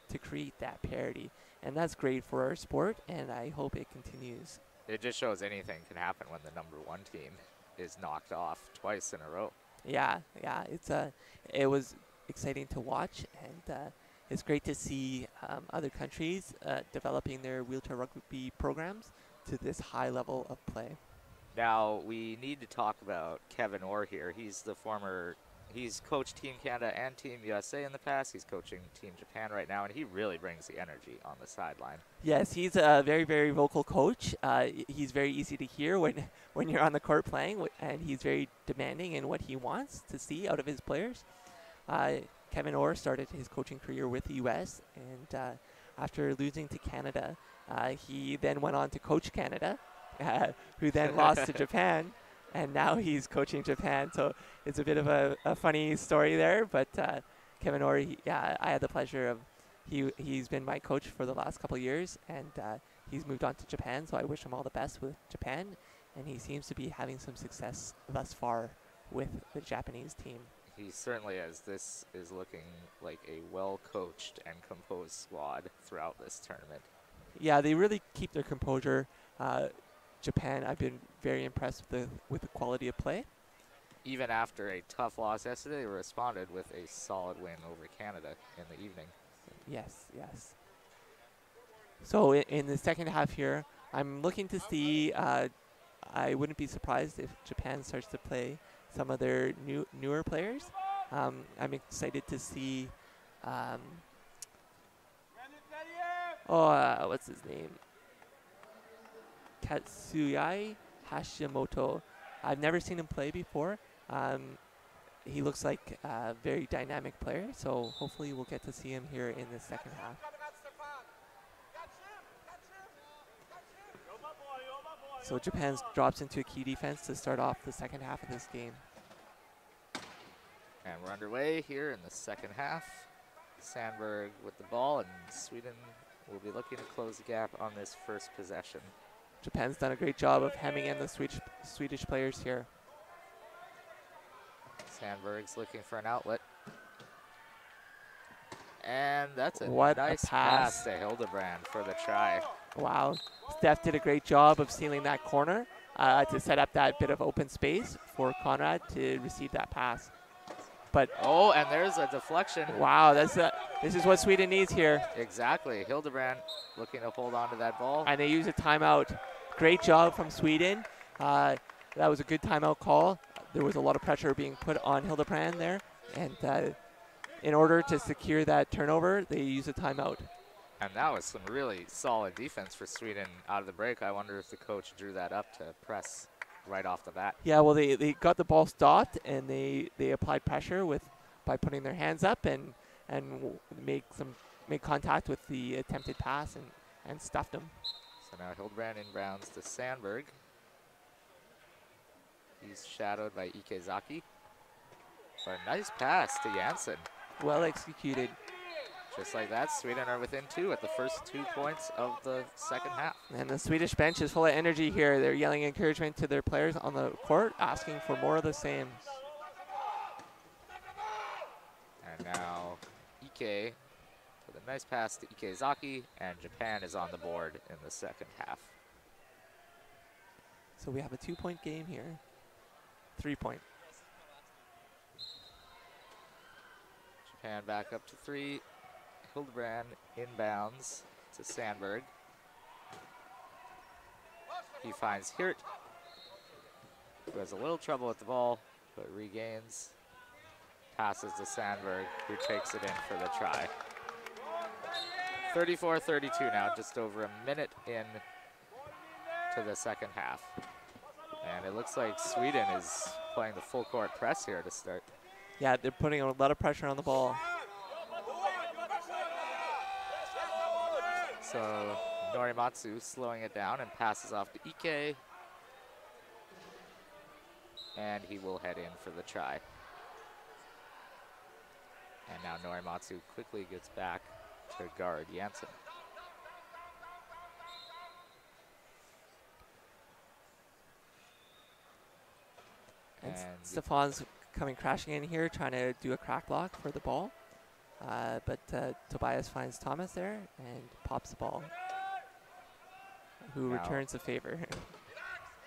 to create that parity. And that's great for our sport, and I hope it continues.
It just shows anything can happen when the number 1 team is knocked off twice in a row.
Yeah, it was exciting to watch, and it's great to see other countries developing their wheelchair rugby programs to this high level of play.
Now, we need to talk about Kevin Orr here. He's coached Team Canada and Team USA in the past. He's coaching Team Japan right now, and he really brings the energy on the sideline.
Yes, he's a very, very vocal coach. He's very easy to hear when you're on the court playing, and he's very demanding in what he wants to see out of his players. Kevin Orr started his coaching career with the U.S., and after losing to Canada, he then went on to coach Canada, who then lost to Japan, and now he's coaching Japan. So it's a bit of a funny story there, but Kevin Orr, I had the pleasure of, he's been my coach for the last couple of years, and he's moved on to Japan, so I wish him all the best with Japan, and he seems to be having some success thus far with the Japanese team.
He certainly is. This is looking like a well-coached and composed squad throughout this tournament.
Yeah, they really keep their composure. Japan, I've been very impressed with the quality of play.
Even after a tough loss yesterday, they responded with a solid win over Canada in the evening.
Yes, yes. So in the second half here, I'm looking to see, I wouldn't be surprised if Japan starts to play some of their newer players. I'm excited to see, what's his name? Katsuyai Hashimoto. I've never seen him play before. He looks like a very dynamic player, so hopefully we'll get to see him here in the second half. So Japan drops into a key defense to start off the second half of this game.
And we're underway here in the second half. Sandburg with the ball, and Sweden will be looking to close the gap on this first possession.
Japan's done a great job of hemming in the Swedish players here.
Sandberg's looking for an outlet. And that's a nice pass to Hildebrand for the try.
Wow. Steph did a great job of sealing that corner to set up that bit of open space for Conrad to receive that pass. But
oh, and there's a deflection.
Wow, this is what Sweden needs here.
Exactly. Hildebrand looking to hold on to that ball.
And they use a timeout. Great job from Sweden. That was a good timeout call. There was a lot of pressure being put on Hildebrand there. And in order to secure that turnover, they use a timeout.
And that was some really solid defense for Sweden out of the break. I wonder if the coach drew that up to press right off the bat.
Yeah, well, they got the ball stopped, and they applied pressure by putting their hands up and make contact with the attempted pass and stuffed them.
So now Hildebrand inbounds to Sandburg. He's shadowed by Ek Zaki. But a nice pass to Janssen.
Well executed.
Just like that, Sweden are within 2 at the first 2 points of the second half.
And the Swedish bench is full of energy here. They're yelling encouragement to their players on the court, asking for more of the same.
And now Ike with a nice pass to Ek Zaki, and Japan is on the board in the second half.
So we have a 2-point game here. 3-point.
Japan back up to 3. Hildebrand inbounds to Sandburg. He finds Hirt, who has a little trouble with the ball, but regains. Passes to Sandburg, who takes it in for the try. 34-32 now, just over a minute in to the second half. And it looks like Sweden is playing the full court press here to start.
Yeah, they're putting a lot of pressure on the ball.
So Norimatsu slowing it down and passes off to Ike. And he will head in for the try. And now Norimatsu quickly gets back to guard Janssen.
And Stefan's coming crashing in here, trying to do a crack block for the ball. But Tobias finds Thomas there and pops the ball, who returns the favor.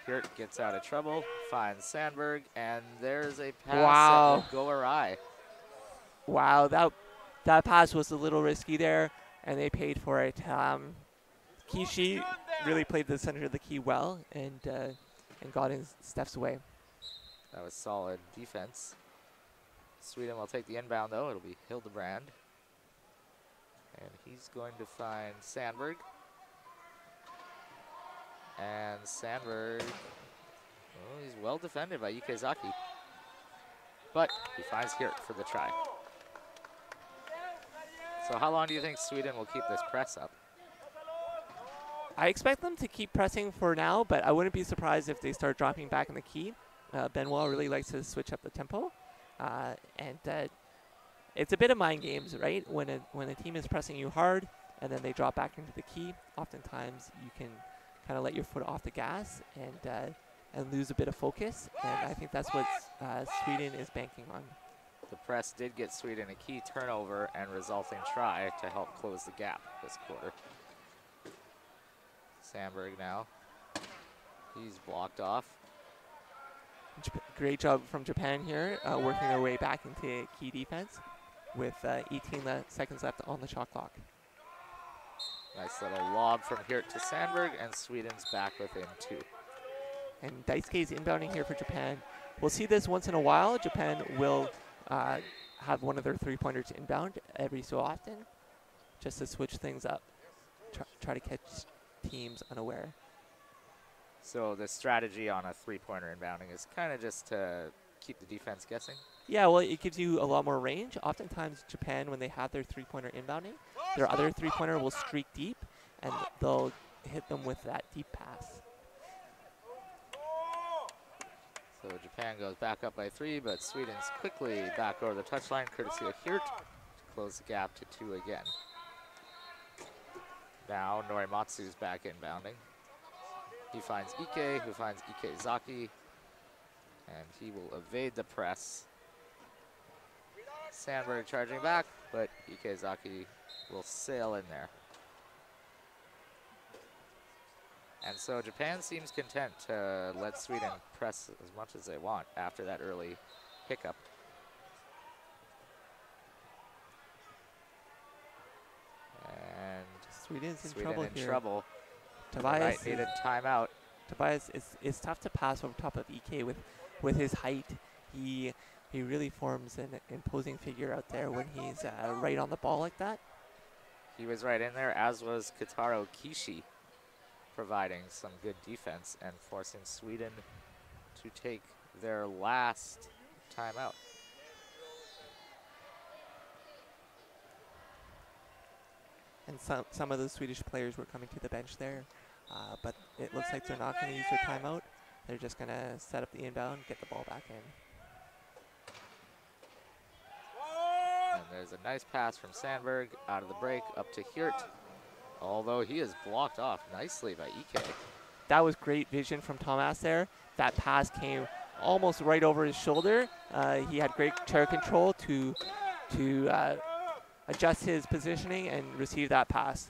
Hirt gets out of trouble, finds Sandburg, and there's a pass
wow.
that will go awry.
Wow, that pass was a little risky there, and they paid for it. Kishi really played the center of the key well and got his steps away.
That was solid defense. Sweden will take the inbound, though. It'll be Hildebrand. And he's going to find Sandburg. And Sandburg, oh, he's well defended by Ek Zaki. But he finds Hirt for the try. So how long do you think Sweden will keep this press up?
I expect them to keep pressing for now, but I wouldn't be surprised if they start dropping back in the key. Benoit really likes to switch up the tempo. It's a bit of mind games, right? When a team is pressing you hard and then they drop back into the key, oftentimes you can kind of let your foot off the gas and lose a bit of focus. And I think that's what Sweden is banking on.
The press did get Sweden a key turnover and resulting try to help close the gap this quarter. Sandburg now. He's blocked off.
Great job from Japan here, working their way back into key defense with 18 seconds left on the shot clock.
Nice little lob from Hirt to Sandburg, and Sweden's back within 2.
And Daisuke is inbounding here for Japan. We'll see this once in a while. Japan will have one of their three-pointers inbound every so often, just to switch things up, try to catch teams unaware.
So the strategy on a three-pointer inbounding is kind of just to keep the defense guessing?
Yeah, well, it gives you a lot more range. Oftentimes, Japan, when they have their three-pointer inbounding, their other three-pointer will streak deep, and they'll hit them with that deep pass.
So Japan goes back up by 3, but Sweden's quickly back over the touchline, courtesy of Hirt, to close the gap to 2 again. Now Norimatsu's back inbounding. He finds Ike, who finds Ek Zaki, and he will evade the press. Sandburg charging back, but Ek Zaki will sail in there. And so Japan seems content to let Sweden press as much as they want after that early hiccup. And
Sweden's in
Sweden
trouble
in
here.
trouble.
Tobias
Needed timeout.
Tobias is tough to pass over top of Ike with his height. He really forms an imposing figure out there when he's right on the ball like that.
He was right in there, as was Kitaro Kishi, providing some good defense and forcing Sweden to take their last timeout.
And some of the Swedish players were coming to the bench there, but it looks like they're not going to use their timeout. They're just going to set up the inbound, get the ball back in.
And there's a nice pass from Sandburg out of the break up to Hirt, although he is blocked off nicely by Ike.
That was great vision from Tomas there. That pass came almost right over his shoulder. He had great chair control to adjust his positioning and receive that pass.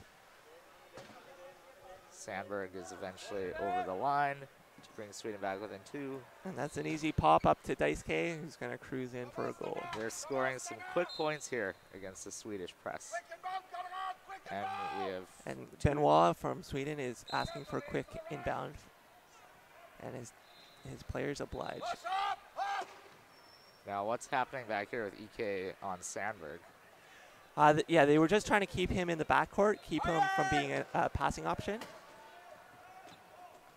Sandburg is eventually over the line to bring Sweden back within 2.
And that's an easy pop up to Daisuke, who's going to cruise in for a goal.
They're scoring some quick points here against the Swedish press. And we have...
And Benoit from Sweden is asking for a quick inbound. And his players oblige.
Now what's happening back here with Ike on Sandburg?
Yeah, they were just trying to keep him in the backcourt, keep him from being a passing option.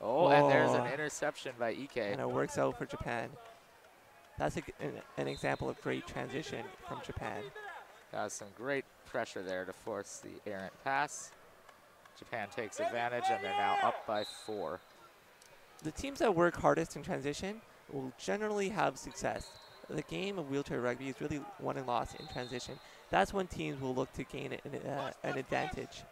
Oh, and there's an interception by Ike.
And it works out for Japan. That's an example of great transition from Japan.
Got some great pressure there to force the errant pass. Japan takes advantage, and they're now up by 4.
The teams that work hardest in transition will generally have success. The game of wheelchair rugby is really won and lost in transition. That's when teams will look to gain an advantage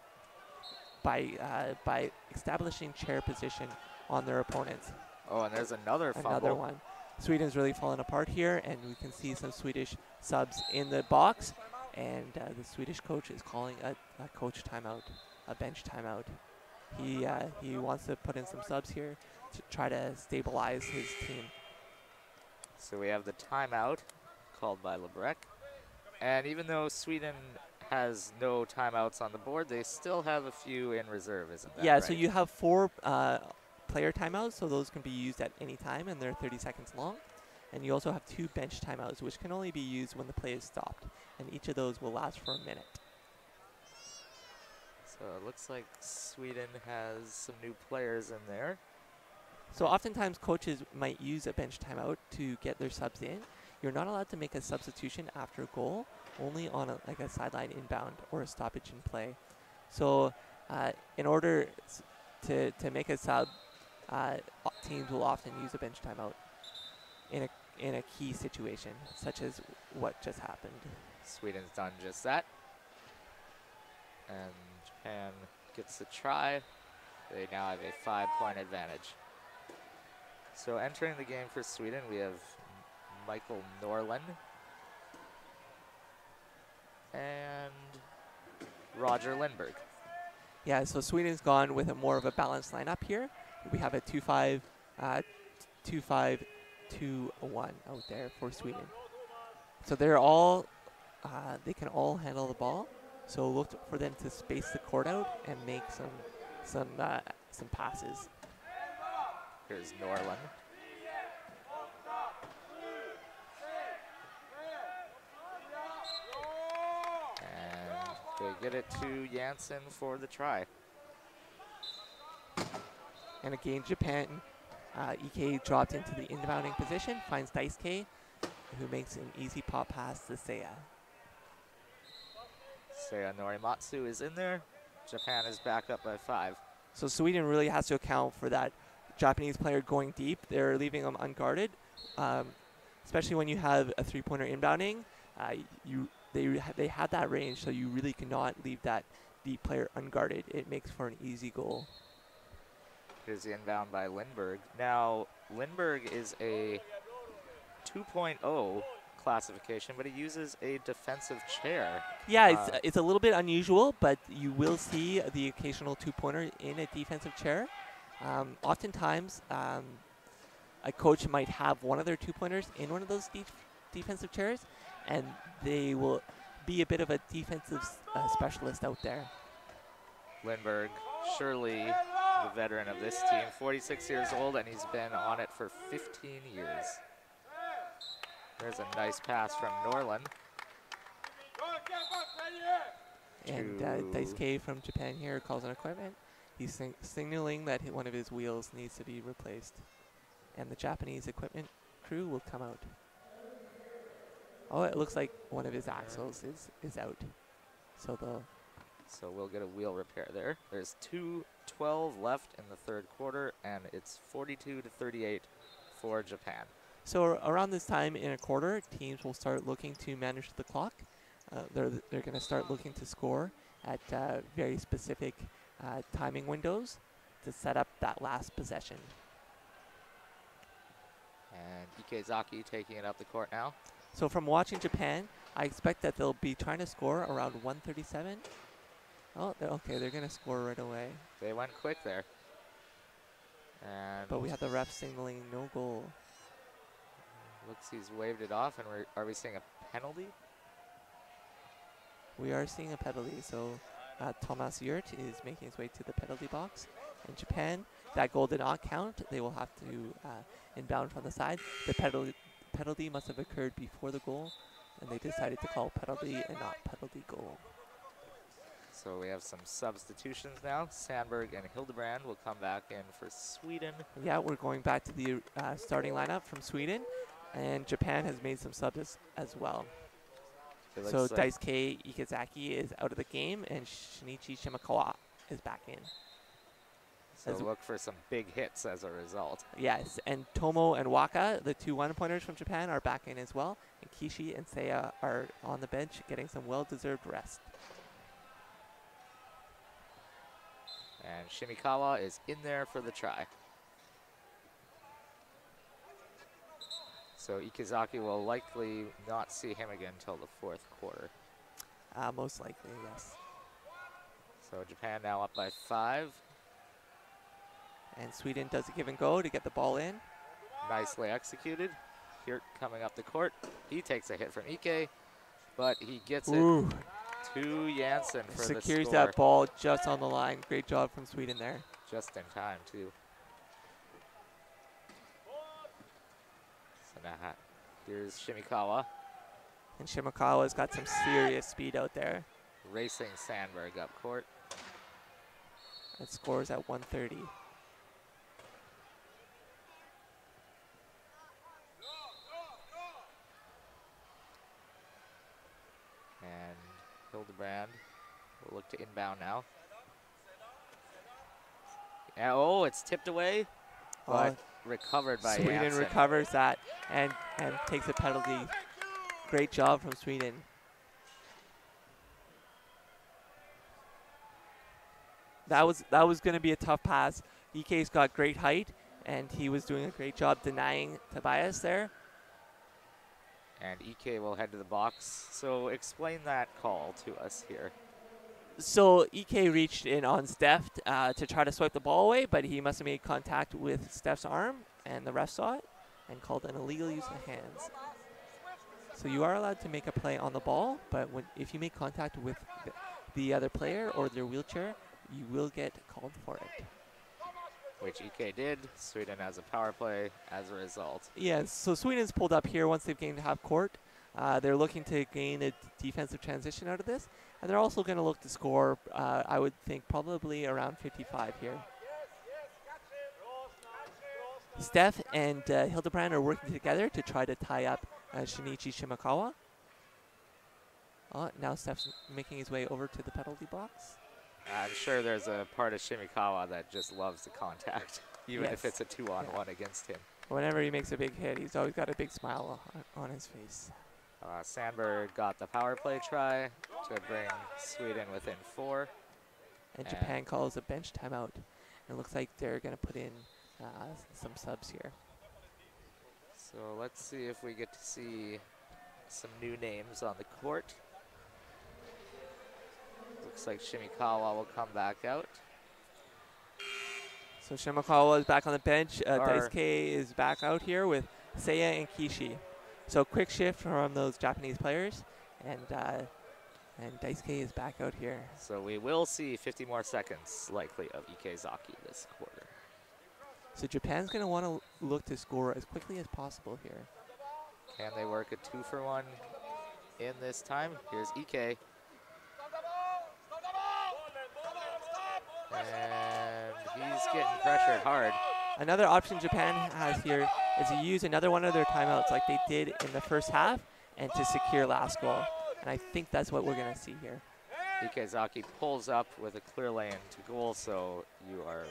by establishing chair position on their opponents.
Oh, and there's another fumble.
Another one. Sweden's really fallen apart here, and we can see some Swedish subs in the box, and the Swedish coach is calling a coach timeout, a bench timeout. He wants to put in some subs here to try to stabilize his team.
So we have the timeout called by Lebrec. And even though Sweden has no timeouts on the board, they still have a few in reserve, isn't that
Yeah,
right?
so you have 4 player timeouts, so those can be used at any time, and they're 30 seconds long. And you also have 2 bench timeouts, which can only be used when the play is stopped. And each of those will last for a minute.
So it looks like Sweden has some new players in there.
So oftentimes coaches might use a bench timeout to get their subs in. You're not allowed to make a substitution after a goal, only on like a sideline inbound or a stoppage in play. So in order to make a sub, teams will often use a bench timeout in a key situation, such as what just happened.
Sweden's done just that. And Japan gets the try. They now have a 5-point advantage. So entering the game for Sweden, we have Michael Norlin and Roger Lindberg.
Yeah, so Sweden's gone with a more of a balanced lineup here. We have a 2-5, 2-5, 2-1 out there for Sweden. So they're all, they can all handle the ball. So look for them to space the court out and make some passes.
Here's Norlin. And they get it to Janssen for the try.
And again, Japan, Ike dropped into the inbounding position, finds Daisuke, who makes an easy pop pass to Seiya.
Seiya Norimatsu is in there. Japan is back up by 5.
So Sweden really has to account for that Japanese player going deep. They're leaving them unguarded, especially when you have a 3-pointer inbounding. They have that range, so you really cannot leave that deep player unguarded. It makes for an easy goal.
Here's the inbound by Lindberg. Now, Lindberg is a 2.0 classification, but he uses a defensive chair.
Yeah, it's a little bit unusual, but you will see the occasional 2-pointer in a defensive chair. Oftentimes, a coach might have one of their 2-pointers in one of those defensive chairs, and they will be a bit of a defensive specialist out there.
Lindberg, surely the veteran of this team, 46 years old, and he's been on it for 15 years. There's a nice pass from Norlin.
And Daisuke from Japan here calls on equipment. He's signaling that one of his wheels needs to be replaced. And the Japanese equipment crew will come out. Oh, it looks like one of his axles is out. So
we'll get a wheel repair there. There's 2:12 left in the third quarter, and it's 42-38 for Japan.
So around this time in a quarter, teams will start looking to manage the clock. They're going to start looking to score at very specific timing windows to set up that last possession.
And Ike Zaki taking it up the court now.
So from watching Japan, I expect that they'll be trying to score around 137. Oh, okay, they're going to score right away.
They went quick there.
But we have the ref signaling no goal.
Looks he's waved it off, and are we seeing a penalty?
We are seeing a penalty, so Thomas Yurt is making his way to the penalty box. In Japan, that goal did not count. They will have to inbound from the side. The penalty must have occurred before the goal, and they decided to call penalty and not penalty goal.
So we have some substitutions now. Sandburg and Hildebrand will come back in for Sweden.
Yeah, we're going back to the starting lineup from Sweden, and Japan has made some subs as well. So Daisuke Ek Zaki is out of the game, and Shinichi Shimakawa is back in.
So look for some big hits as a result.
Yes, and Tomo and Waka, the 2 1-pointers from Japan, are back in as well. And Kishi and Seiya are on the bench getting some well-deserved rest.
And Shimikawa is in there for the try. So Ikizaki will likely not see him again until the fourth quarter.
Most likely, yes.
So Japan now up by 5.
And Sweden does a give and go to get the ball in.
Nicely executed. Hirt coming up the court. He takes a hit from Ike, but he gets
Ooh.
it to Janssen for the score.
Secures that ball just on the line. Great job from Sweden there.
Just in time, too. So now here's Shimikawa.
And Shimakawa's got some serious speed out there.
Racing Sandburg up court.
It scores at 130.
And Hildebrand will look to inbound now. Yeah, oh, it's tipped away, but recovered by
Sweden
Janssen.
recovers that and takes a penalty. Great job from Sweden. That was going to be a tough pass. EK's got great height, and he was doing a great job denying Tobias there.
And EK will head to the box. So explain that call to us here.
So EK reached in on Steph to try to swipe the ball away, but he must have made contact with Steph's arm, and the ref saw it and called an illegal use of hands. So you are allowed to make a play on the ball, but if you make contact with the other player or their wheelchair, you will get called for it.
Which EK did. Sweden has a power play as a result.
Yeah, so Sweden's pulled up here once they've gained half court. They're looking to gain a defensive transition out of this. And they're also going to look to score, I would think, probably around 55 here. Steph and Hildebrand are working together to try to tie up Shinichi Shimakawa. Now Steph's making his way over to the penalty box.
I'm sure there's a part of Shimikawa that just loves the contact, even if it's a 2-on-1 against him.
Whenever he makes a big hit, he's always got a big smile on his face.
Sandburg got the power play try to bring Sweden within 4.
And Japan calls a bench timeout. It looks like they're going to put in some subs here.
So let's see if we get to see some new names on the court. Looks like Shimikawa will come back out.
So Shimakawa is back on the bench. Daisuke is back out here with Seiya and Kishi. So quick shift from those Japanese players, and Daisuke is back out here.
So we will see 50 more seconds likely of Ek Zaki this quarter.
So Japan's going to want to look to score as quickly as possible here.
Can they work a 2-for-1 in this time? Here's Ek. And he's getting pressured hard.
Another option Japan has here is to use another one of their timeouts like they did in the first half and to secure last goal. And I think that's what we're going to see here.
Ek Zaki pulls up with a clear lane to goal, so you are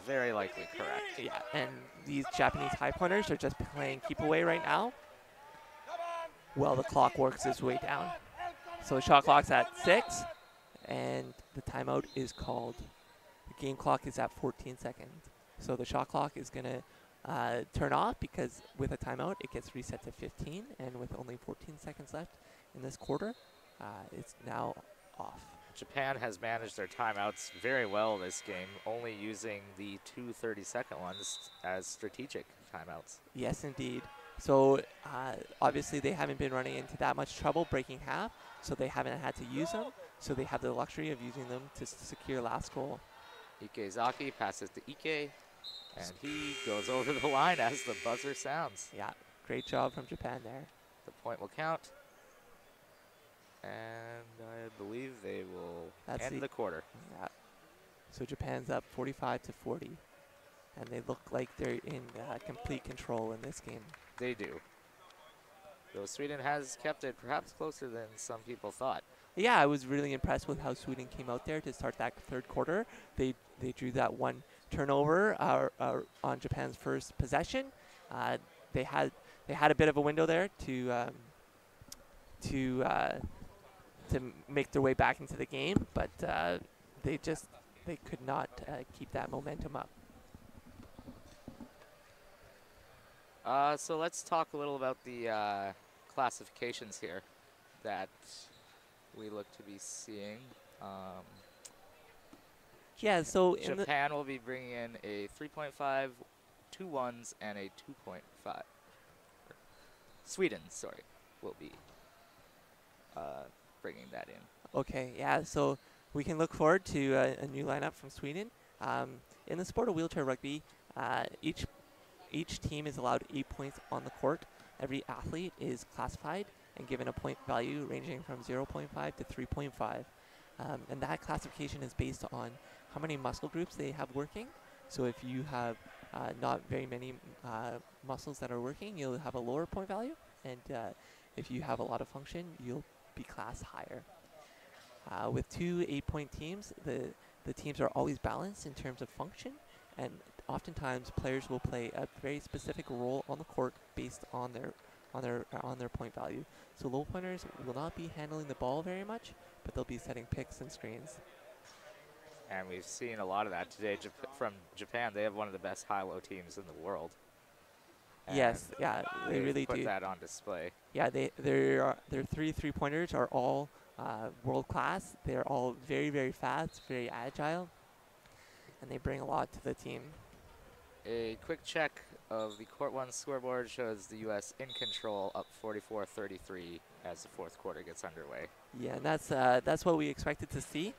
very likely correct.
Yeah, and these Japanese high pointers are just playing keep away right now. Well, the clock works its way down. So the shot clock's at 6, and the timeout is called. The game clock is at 14 seconds. So the shot clock is going to turn off because with a timeout, it gets reset to 15. And with only 14 seconds left in this quarter, it's now off.
Japan has managed their timeouts very well this game, only using the 2 30-second ones as strategic timeouts.
Yes, indeed. So obviously they haven't been running into that much trouble breaking half, so they haven't had to use them. So they have the luxury of using them to secure last goal.
Ek Zaki passes to Ek, and he goes over the line as the buzzer sounds.
Yeah, great job from Japan there.
The point will count. And I believe they will end the quarter.
Yeah. So Japan's up 45-40. And they look like they're in complete control in this game.
They do. Though Sweden has kept it perhaps closer than some people thought.
Yeah, I was really impressed with how Sweden came out there to start that third quarter. They drew that one turnover on Japan's first possession. They had a bit of a window there to make their way back into the game, but they could not keep that momentum up.
So let's talk a little about the classifications here that we look to be seeing.
Yeah, so
Japan will be bringing in a 3.5, 2 1s, and a 2.5. Sweden, sorry, will be bringing that in.
Okay, yeah, so we can look forward to a new lineup from Sweden. In the sport of wheelchair rugby, each team is allowed 8 points on the court. Every athlete is classified and given a point value ranging from 0.5 to 3.5. And that classification is based on how many muscle groups they have working. So if you have not very many muscles that are working, you'll have a lower point value. And if you have a lot of function, you'll be classed higher. With two 8-point teams, the teams are always balanced in terms of function, and oftentimes players will play a very specific role on the court based on their point value. So low pointers will not be handling the ball very much, but they'll be setting picks and screens.
And we've seen a lot of that today from Japan. They have one of the best high-low teams in the world.
Yes, yeah, they really do.
Put that on display.
Yeah, their three-pointers are all world class. They're all very, very fast, very agile, and they bring a lot to the team.
A quick check of the Court 1 scoreboard shows the U.S. in control, up 44-33 as the fourth quarter gets underway.
Yeah, and that's what we expected to see.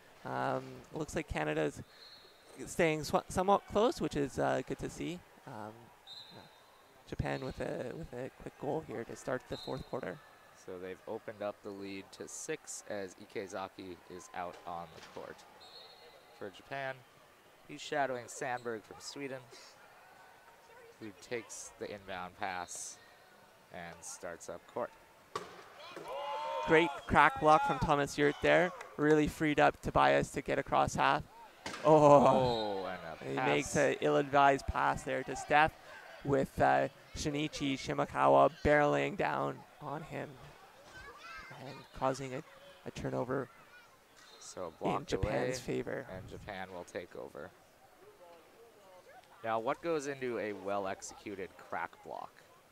Looks like Canada's staying somewhat close, which is good to see. Japan with a quick goal here to start the fourth quarter.
So they've opened up the lead to 6 as Ek Zaki is out on the court. For Japan, he's shadowing Sandburg from Sweden, who takes the inbound pass and starts up court.
Great crack block from Thomas Yurt there. Really freed up Tobias to get across half.
And
he makes an ill-advised pass there to Steph with Shinichi Shimakawa barreling down on him and causing a turnover in Japan's favor.
And Japan will take over. Now, what goes into a well-executed crack block,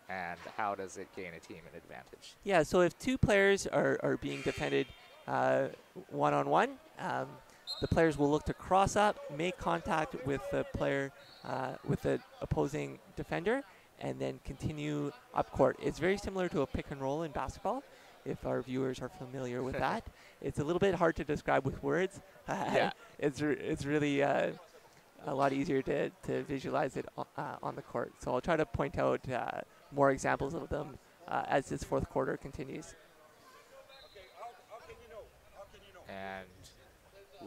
and how does it gain a team an advantage?
Yeah, so if two players are being defended one-on-one, the players will look to cross up, make contact with the player, with the opposing defender, and then continue up court. It's very similar to a pick and roll in basketball, if our viewers are familiar with that. It's a little bit hard to describe with words.
Yeah.
It's really a lot easier to visualize it on the court. So I'll try to point out more examples of them as this fourth quarter continues.
And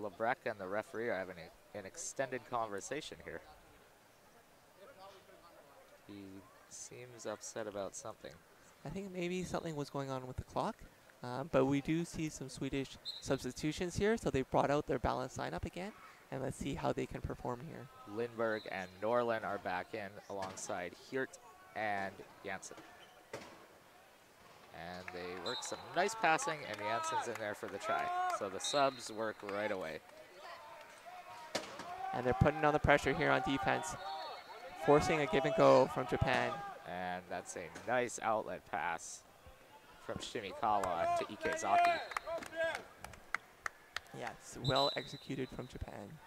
Lebrecq and the referee are having an extended conversation here. He seems upset about something.
I think maybe something was going on with the clock, but we do see some Swedish substitutions here, so they brought out their balanced lineup again, and let's see how they can perform here.
Lindberg and Norlin are back in alongside Hirt and Janssen. And they work some nice passing, and Janssen's in there for the try. So the subs work right away.
And they're putting on the pressure here on defense, forcing a give and go from Japan.
And that's a nice outlet pass from Shimikawa to Ek Zaki.
Yeah, it's well executed from Japan.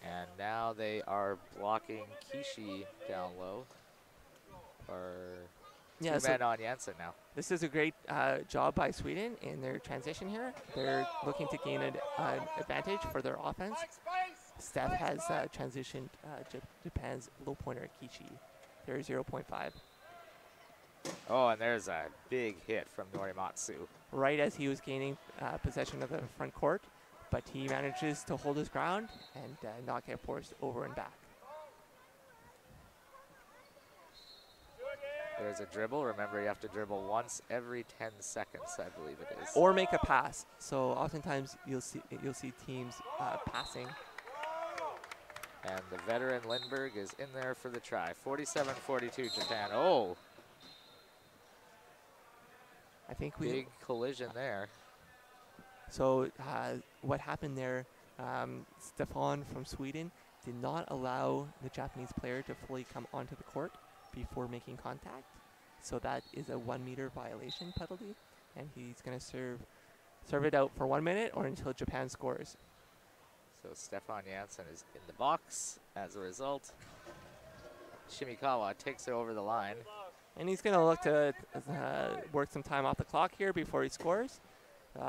And now they are blocking Kishi down low. Two men on Janssen now.
This is a great job by Sweden in their transition here. They're looking to gain an advantage for their offense. Steph has transitioned Japan's low pointer Kishi. They're 0.5.
Oh, and there's a big hit from Norimatsu.
Right as he was gaining possession of the front court, but he manages to hold his ground and not get forced over and back.
There's a dribble. Remember, you have to dribble once every 10 seconds, I believe it is.
Or make a pass. So oftentimes you'll see teams passing.
And the veteran Lindberg is in there for the try. 47-42 Japan. Oh!
I think
big collision there.
So what happened there, Stefan from Sweden did not allow the Japanese player to fully come onto the court before making contact. So that is a 1 meter violation penalty, and he's going to serve it out for 1 minute or until Japan scores.
So Stefan Janssen is in the box as a result. Shimikawa takes it over the line.
And he's going to look to work some time off the clock here before he scores.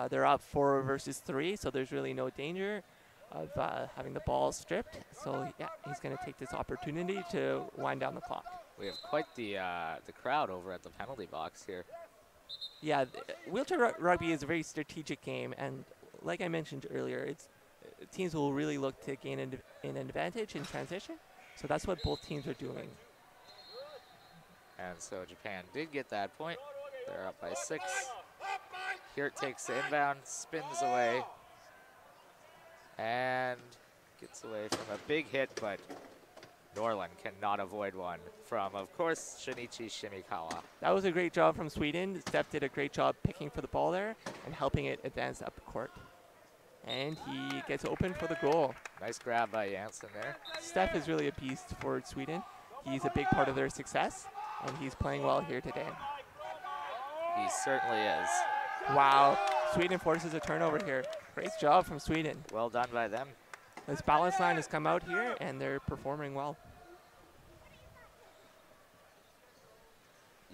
They're up 4 versus 3, so there's really no danger of having the ball stripped. So yeah, he's going to take this opportunity to wind down the clock.
We have quite the crowd over at the penalty box here.
Yeah, wheelchair rugby is a very strategic game, and like I mentioned earlier, it's teams will really look to gain an advantage in transition. So that's what both teams are doing.
And so Japan did get that point. They're up by 6. Hirt takes the inbound, spins away, and gets away from a big hit, but Norlin cannot avoid one from, of course, Shinichi Shimikawa.
That was a great job from Sweden. Steph did a great job picking for the ball there and helping it advance up the court. And he gets open for the goal.
Nice grab by Janssen there.
Steph is really a beast for Sweden. He's a big part of their success, and he's playing well here today.
He certainly is.
Wow, Sweden forces a turnover here. Great job from Sweden.
Well done by them.
This balance line has come out here, and they're performing well.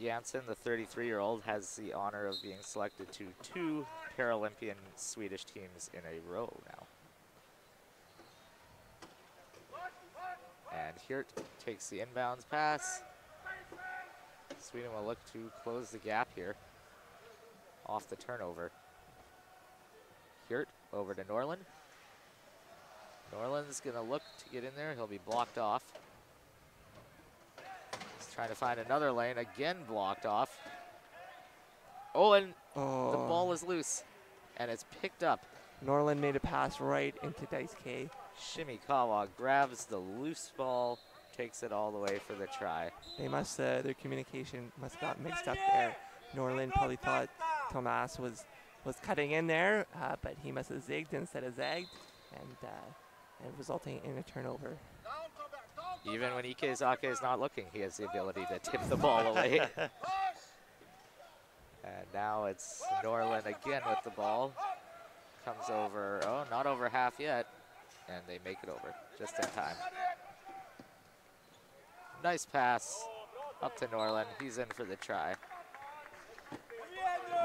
Janssen, the 33-year-old, has the honor of being selected to 2 Paralympian Swedish teams in a row now. And Hirt takes the inbounds pass. Sweden will look to close the gap here off the turnover. Hirt over to Norlin. Norlin's going to look to get in there. He'll be blocked off. He's trying to find another lane. Again blocked off. Oh, and the ball is loose. And it's picked up.
Norlin made a pass right into Daisuke.
Shimikawa grabs the loose ball, takes it all the way for the try.
They must, their communication must have got mixed up there. Norlin probably thought Tomas was cutting in there, but he must have zigged instead of zagged, and resulting in a turnover.
Even when Ikezake is not looking, he has the ability to tip the ball away. And now it's Norlin again with the ball. Comes over, oh, not over half yet. And they make it over just in time. Nice pass up to Norlin. He's in for the try.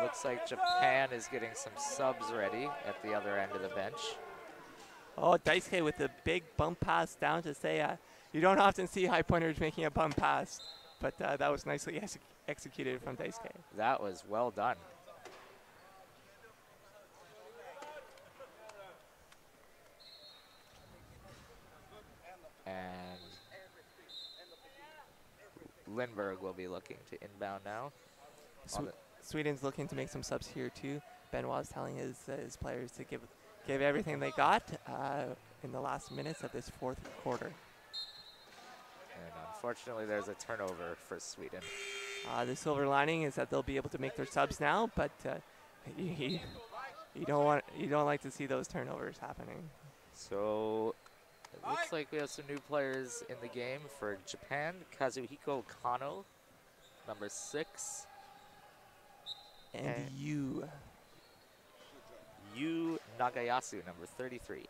Looks like Japan is getting some subs ready at the other end of the bench.
Oh, Daisuke with a big bump pass down to Seiya. You don't often see high pointers making a bump pass, but that was nicely executed from Daisuke.
That was well done. And Lindbergh will be looking to inbound now.
Sweden's looking to make some subs here too. Benoit's telling his players to give everything they got in the last minutes of this 4th quarter.
And unfortunately, there's a turnover for Sweden.
The silver lining is that they'll be able to make their subs now, but you don't like to see those turnovers happening.
So it looks like we have some new players in the game for Japan. Kazuhiko Kano, number 6.
And Yu
Nagayasu, number 33.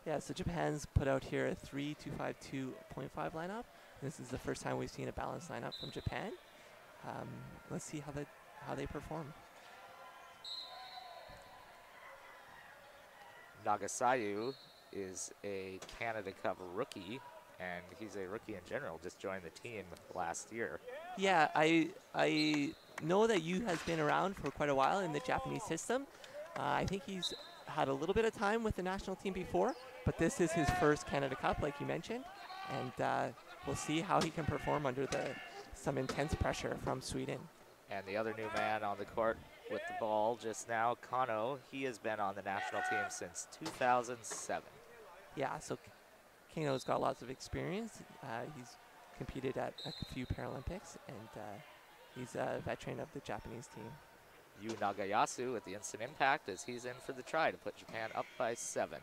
Yeah, so Japan's put out here a 3-2-5-2.5 lineup. This is the first time we've seen a balanced lineup from Japan. Let's see how they perform. Nagasayu
is a Canada Cup rookie, and he's a rookie in general, just joined the team last year.
Yeah, I know that Yu has been around for quite a while in the Japanese system. I think he's had a little bit of time with the national team before, but this is his first Canada Cup, like you mentioned, and we'll see how he can perform under some intense pressure from Sweden.
And the other new man on the court with the ball just now, Kano, he has been on the national team since 2007.
Yeah, so Kano's got lots of experience. He's competed at a few Paralympics, and he's a veteran of the Japanese team.
Yu Nagayasu with the instant impact as he's in for the try to put Japan up by 7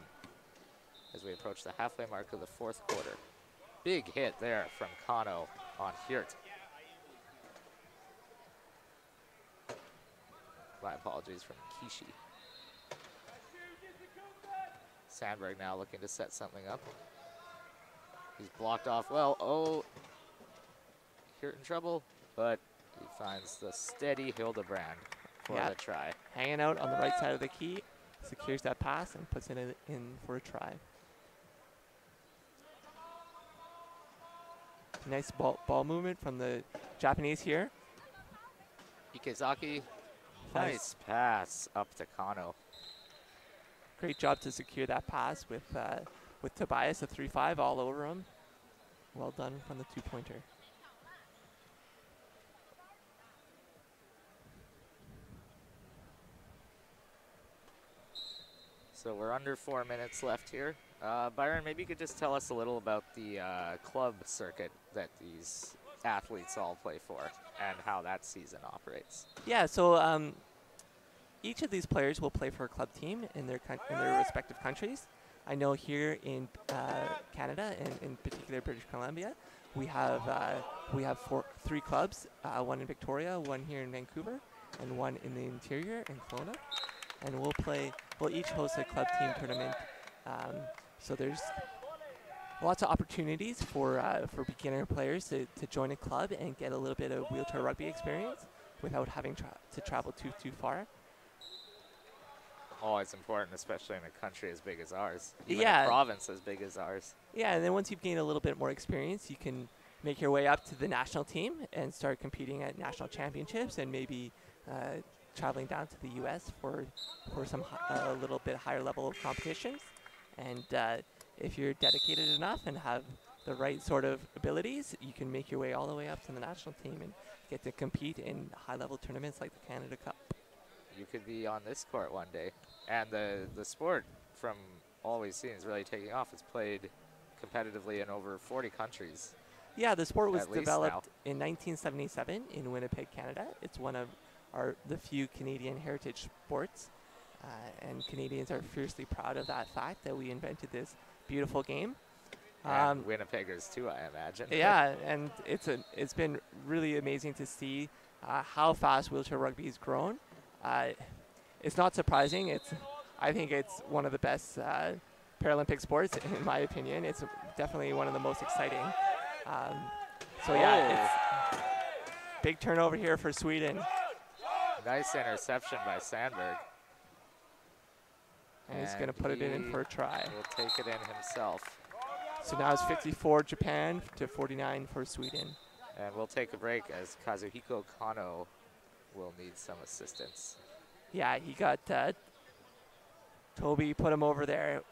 as we approach the halfway mark of the 4th quarter. Big hit there from Kano on Hirt. My apologies from Kishi. Sandburg now looking to set something up. He's blocked off well. Oh, Hirt in trouble, but finds the steady Hildebrand for the try.
Hanging out on the right side of the key, secures that pass and puts it in for a try. Nice ball movement from the Japanese here.
Ek Zaki, nice pass up to Kano.
Great job to secure that pass with Tobias, a 3-5 all over him. Well done from the two-pointer.
So we're under 4 minutes left here. Byron, maybe you could just tell us a little about the club circuit that these athletes all play for and how that season operates.
Yeah, so each of these players will play for a club team in their respective countries. I know here in Canada, and in particular British Columbia, we have three clubs, one in Victoria, one here in Vancouver, and one in the interior in Kelowna. And we'll each host a club team tournament. So there's lots of opportunities for beginner players to join a club and get a little bit of wheelchair rugby experience without having to travel too far.
Always important, especially in a country as big as ours. Even
Yeah.
a province as big as ours.
Yeah, and then once you've gained a little bit more experience, you can make your way up to the national team and start competing at national championships and maybe traveling down to the U.S. for some a little bit higher level of competitions. And if you're dedicated enough and have the right sort of abilities, you can make your way all the way up to the national team and get to compete in high-level tournaments like the Canada Cup.
You could be on this court one day. And the sport, from all we've seen, is really taking off. It's played competitively in over 40 countries.
Yeah, the sport was developed in 1977 in Winnipeg, Canada. It's one of the few Canadian heritage sports. And Canadians are fiercely proud of that fact that we invented this beautiful game.
And Winnipeggers too, I imagine.
Yeah, and it's been really amazing to see how fast wheelchair rugby has grown. It's not surprising. I think it's one of the best Paralympic sports, in my opinion. It's definitely one of the most exciting. So yeah, it's big turnover here for Sweden.
Nice interception by Sandburg.
And he's going to put it in for a try.
Will take it in himself.
So now it's 54 Japan to 49 for Sweden.
And we'll take a break as Kazuhiko Kano will need some assistance.
Yeah, he got Toby put him over there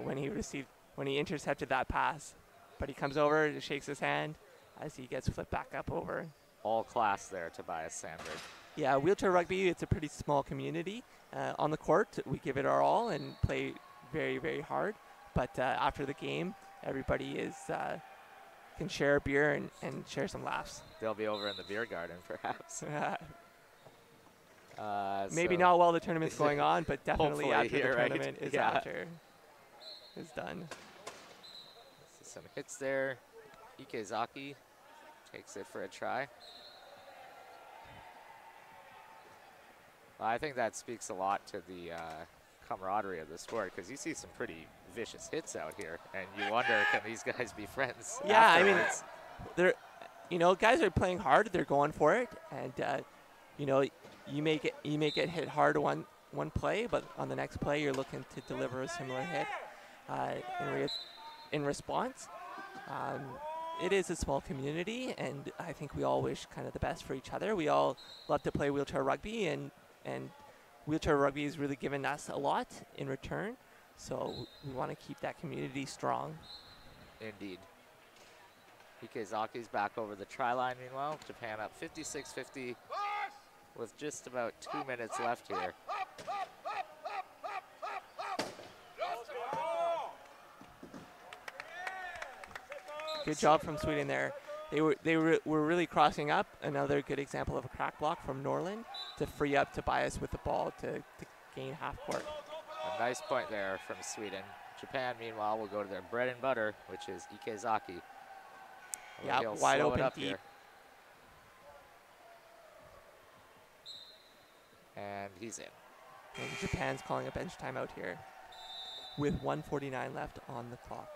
when he intercepted that pass. But he comes over, shakes his hand as he gets flipped back up over.
All class there, Tobias Sandburg.
Yeah, wheelchair rugby, it's a pretty small community. On the court, we give it our all and play very, very hard. But after the game, everybody can share a beer and share some laughs.
They'll be over in the beer garden, perhaps.
Maybe not while the tournament's going on, but definitely after the tournament is done.
Some hits there. Ek Zaki takes it for a try. Well, I think that speaks a lot to the camaraderie of the sport, because you see some pretty vicious hits out here, and you wonder, can these guys be friends?
Yeah,
afterwards?
I mean, guys are playing hard. They're going for it, and you may get hit hard one play, but on the next play you're looking to deliver a similar hit in response. It is a small community, and I think we all wish kind of the best for each other. We all love to play wheelchair rugby, and wheelchair rugby has really given us a lot in return. So we want to keep that community strong.
Indeed. Ek Zaki's back over the try line meanwhile. Japan up 56-50 with just about 2 minutes left here.
Good job from Sweden there. They were really crossing up. Another good example of a crack block from Norland to free up Tobias with the ball to gain half court.
A nice point there from Sweden. Japan, meanwhile, will go to their bread and butter, which is Ek Zaki.
Yeah, wide open deep.
Here. And he's in.
And Japan's calling a bench timeout here with 1:49 left on the clock.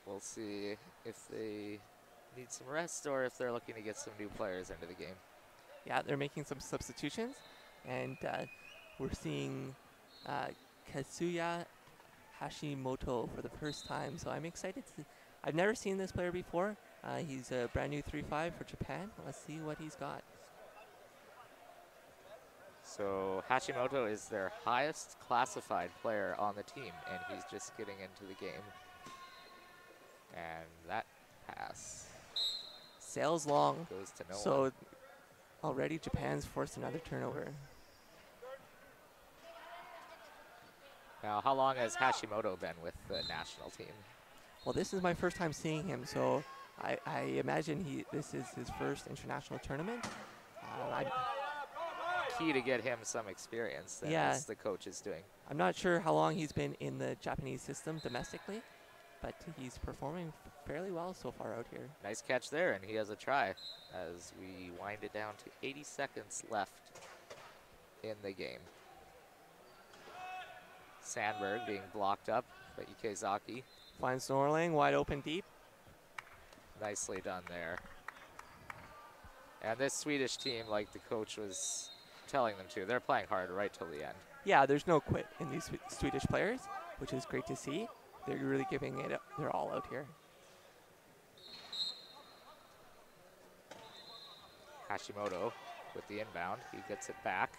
We'll see if they need some rest or if they're looking to get some new players into the game.
Yeah, they're making some substitutions, and we're seeing Kazuya Hashimoto for the first time. So I'm excited to. I've never seen this player before. He's a brand new 3-5 for Japan. Let's see what he's got.
So Hashimoto is their highest classified player on the team, and he's just getting into the game. And that pass
sails long.
Goes to no one.
So already Japan's forced another turnover.
Now, how long has Hashimoto been with the national team?
Well, this is my first time seeing him, so I imagine this is his first international tournament.
Key to get him some experience, as the coach is doing.
I'm not sure how long he's been in the Japanese system domestically, but he's performing fairly well so far out here.
Nice catch there, and he has a try as we wind it down to 80 seconds left in the game. Sandburg being blocked up by Ek Zaki.
Finds Norling wide open deep.
Nicely done there. And this Swedish team, like the coach was telling them to, they're playing hard right till the end.
Yeah, there's no quit in these Swedish players, which is great to see. They're really giving it their all out here.
Hashimoto with the inbound. He gets it back.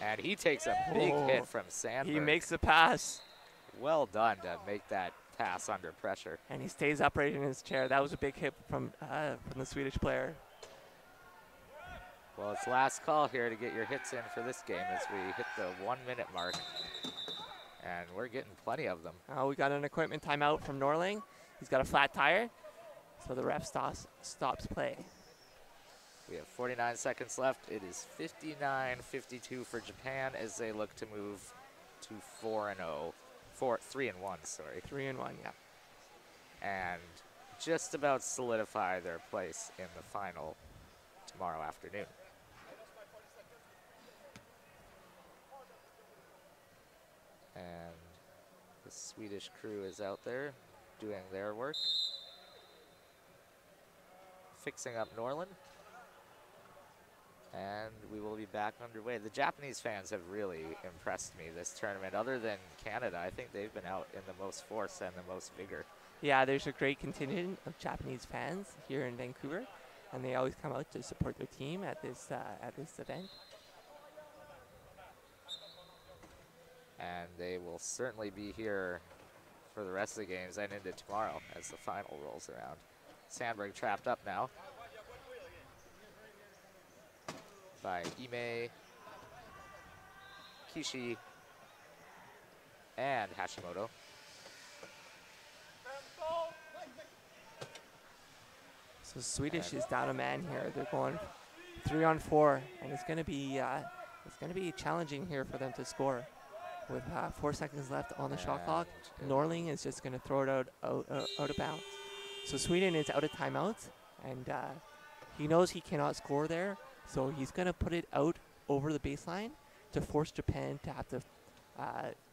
And he takes a big hit from Sandburg.
He makes the pass.
Well done to make that pass under pressure.
And he stays upright in his chair. That was a big hit from the Swedish player.
Well, it's last call here to get your hits in for this game as we hit the 1 minute mark. And we're getting plenty of them.
We got an equipment timeout from Norling. He's got a flat tire, so the ref stops play.
We have 49 seconds left. It is 59-52 for Japan as they look to move to 3-1, sorry.
3-1, yeah.
And just about solidify their place in the final tomorrow afternoon. And the Swedish crew is out there doing their work. Fixing up Norland. And we will be back underway. The Japanese fans have really impressed me this tournament. Other than Canada, I think they've been out in the most force and the most vigor.
Yeah, there's a great contingent of Japanese fans here in Vancouver, and they always come out to support their team at this event.
And they will certainly be here for the rest of the games and into tomorrow as the final rolls around. Sandburg trapped up now by Ime, Kishi, and Hashimoto.
So Swedish is down a man here. They're going 3-on-4, and it's going to be challenging here for them to score. With 4 seconds left on the shot clock, Norling is just going to throw it out of bounds. So Sweden is out of timeouts, and he knows he cannot score there, so he's going to put it out over the baseline to force Japan to have to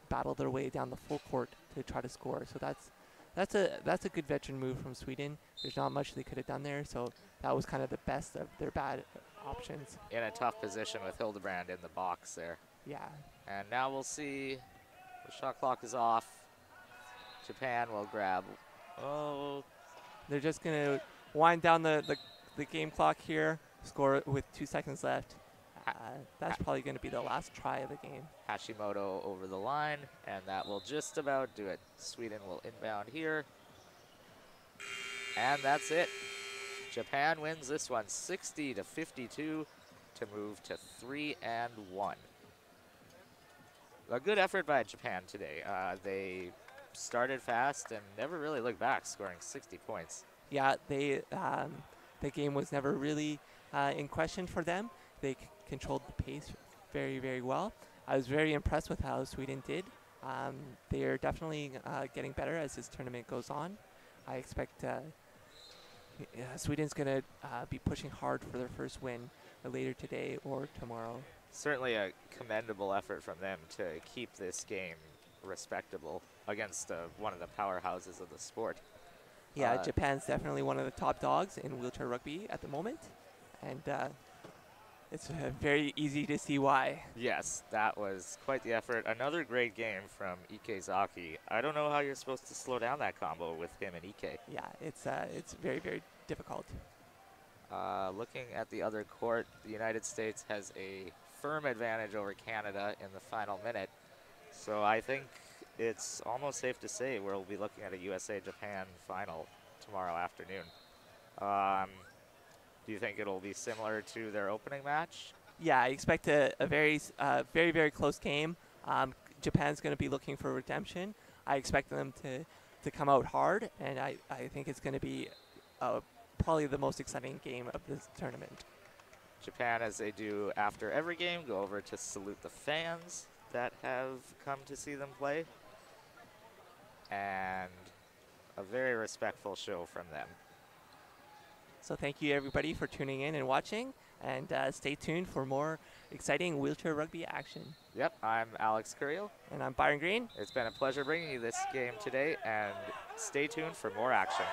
battle their way down the full court to try to score. So that's a good veteran move from Sweden. There's not much they could have done there, so that was kind of the best of their bad options.
In a tough position with Hildebrand in the box there.
Yeah.
And now we'll see. The shot clock is off. Japan will grab. Oh.
They're just going to wind down the game clock here, score with 2 seconds left. That's probably going to be the last try of the game.
Hashimoto over the line, and that will just about do it. Sweden will inbound here. And that's it. Japan wins this one 60-52 to move to 3-1. A good effort by Japan today. They started fast and never really looked back, scoring 60 points.
Yeah, the game was never really in question for them. They controlled the pace very, very well. I was very impressed with how Sweden did. They are definitely getting better as this tournament goes on. I expect Sweden's going to be pushing hard for their first win later today or tomorrow.
Certainly a commendable effort from them to keep this game respectable against one of the powerhouses of the sport.
Yeah, Japan's definitely one of the top dogs in wheelchair rugby at the moment. And It's very easy to see why.
Yes, that was quite the effort. Another great game from Ek Zaki. I don't know how you're supposed to slow down that combo with him and Ek.
Yeah, it's very, very difficult.
Looking at the other court, the United States has a firm advantage over Canada in the final minute. So I think it's almost safe to say we'll be looking at a USA-Japan final tomorrow afternoon. Do you think it'll be similar to their opening match?
Yeah, I expect a very, very, very close game. Japan's going to be looking for redemption. I expect them to come out hard, and I think it's going to be probably the most exciting game of this tournament.
Japan, as they do after every game, go over to salute the fans that have come to see them play. And a very respectful show from them.
So thank you, everybody, for tuning in and watching. And stay tuned for more exciting wheelchair rugby action.
Yep, I'm Alex Curiel.
And I'm Byron Green.
It's been a pleasure bringing you this game today, and stay tuned for more action.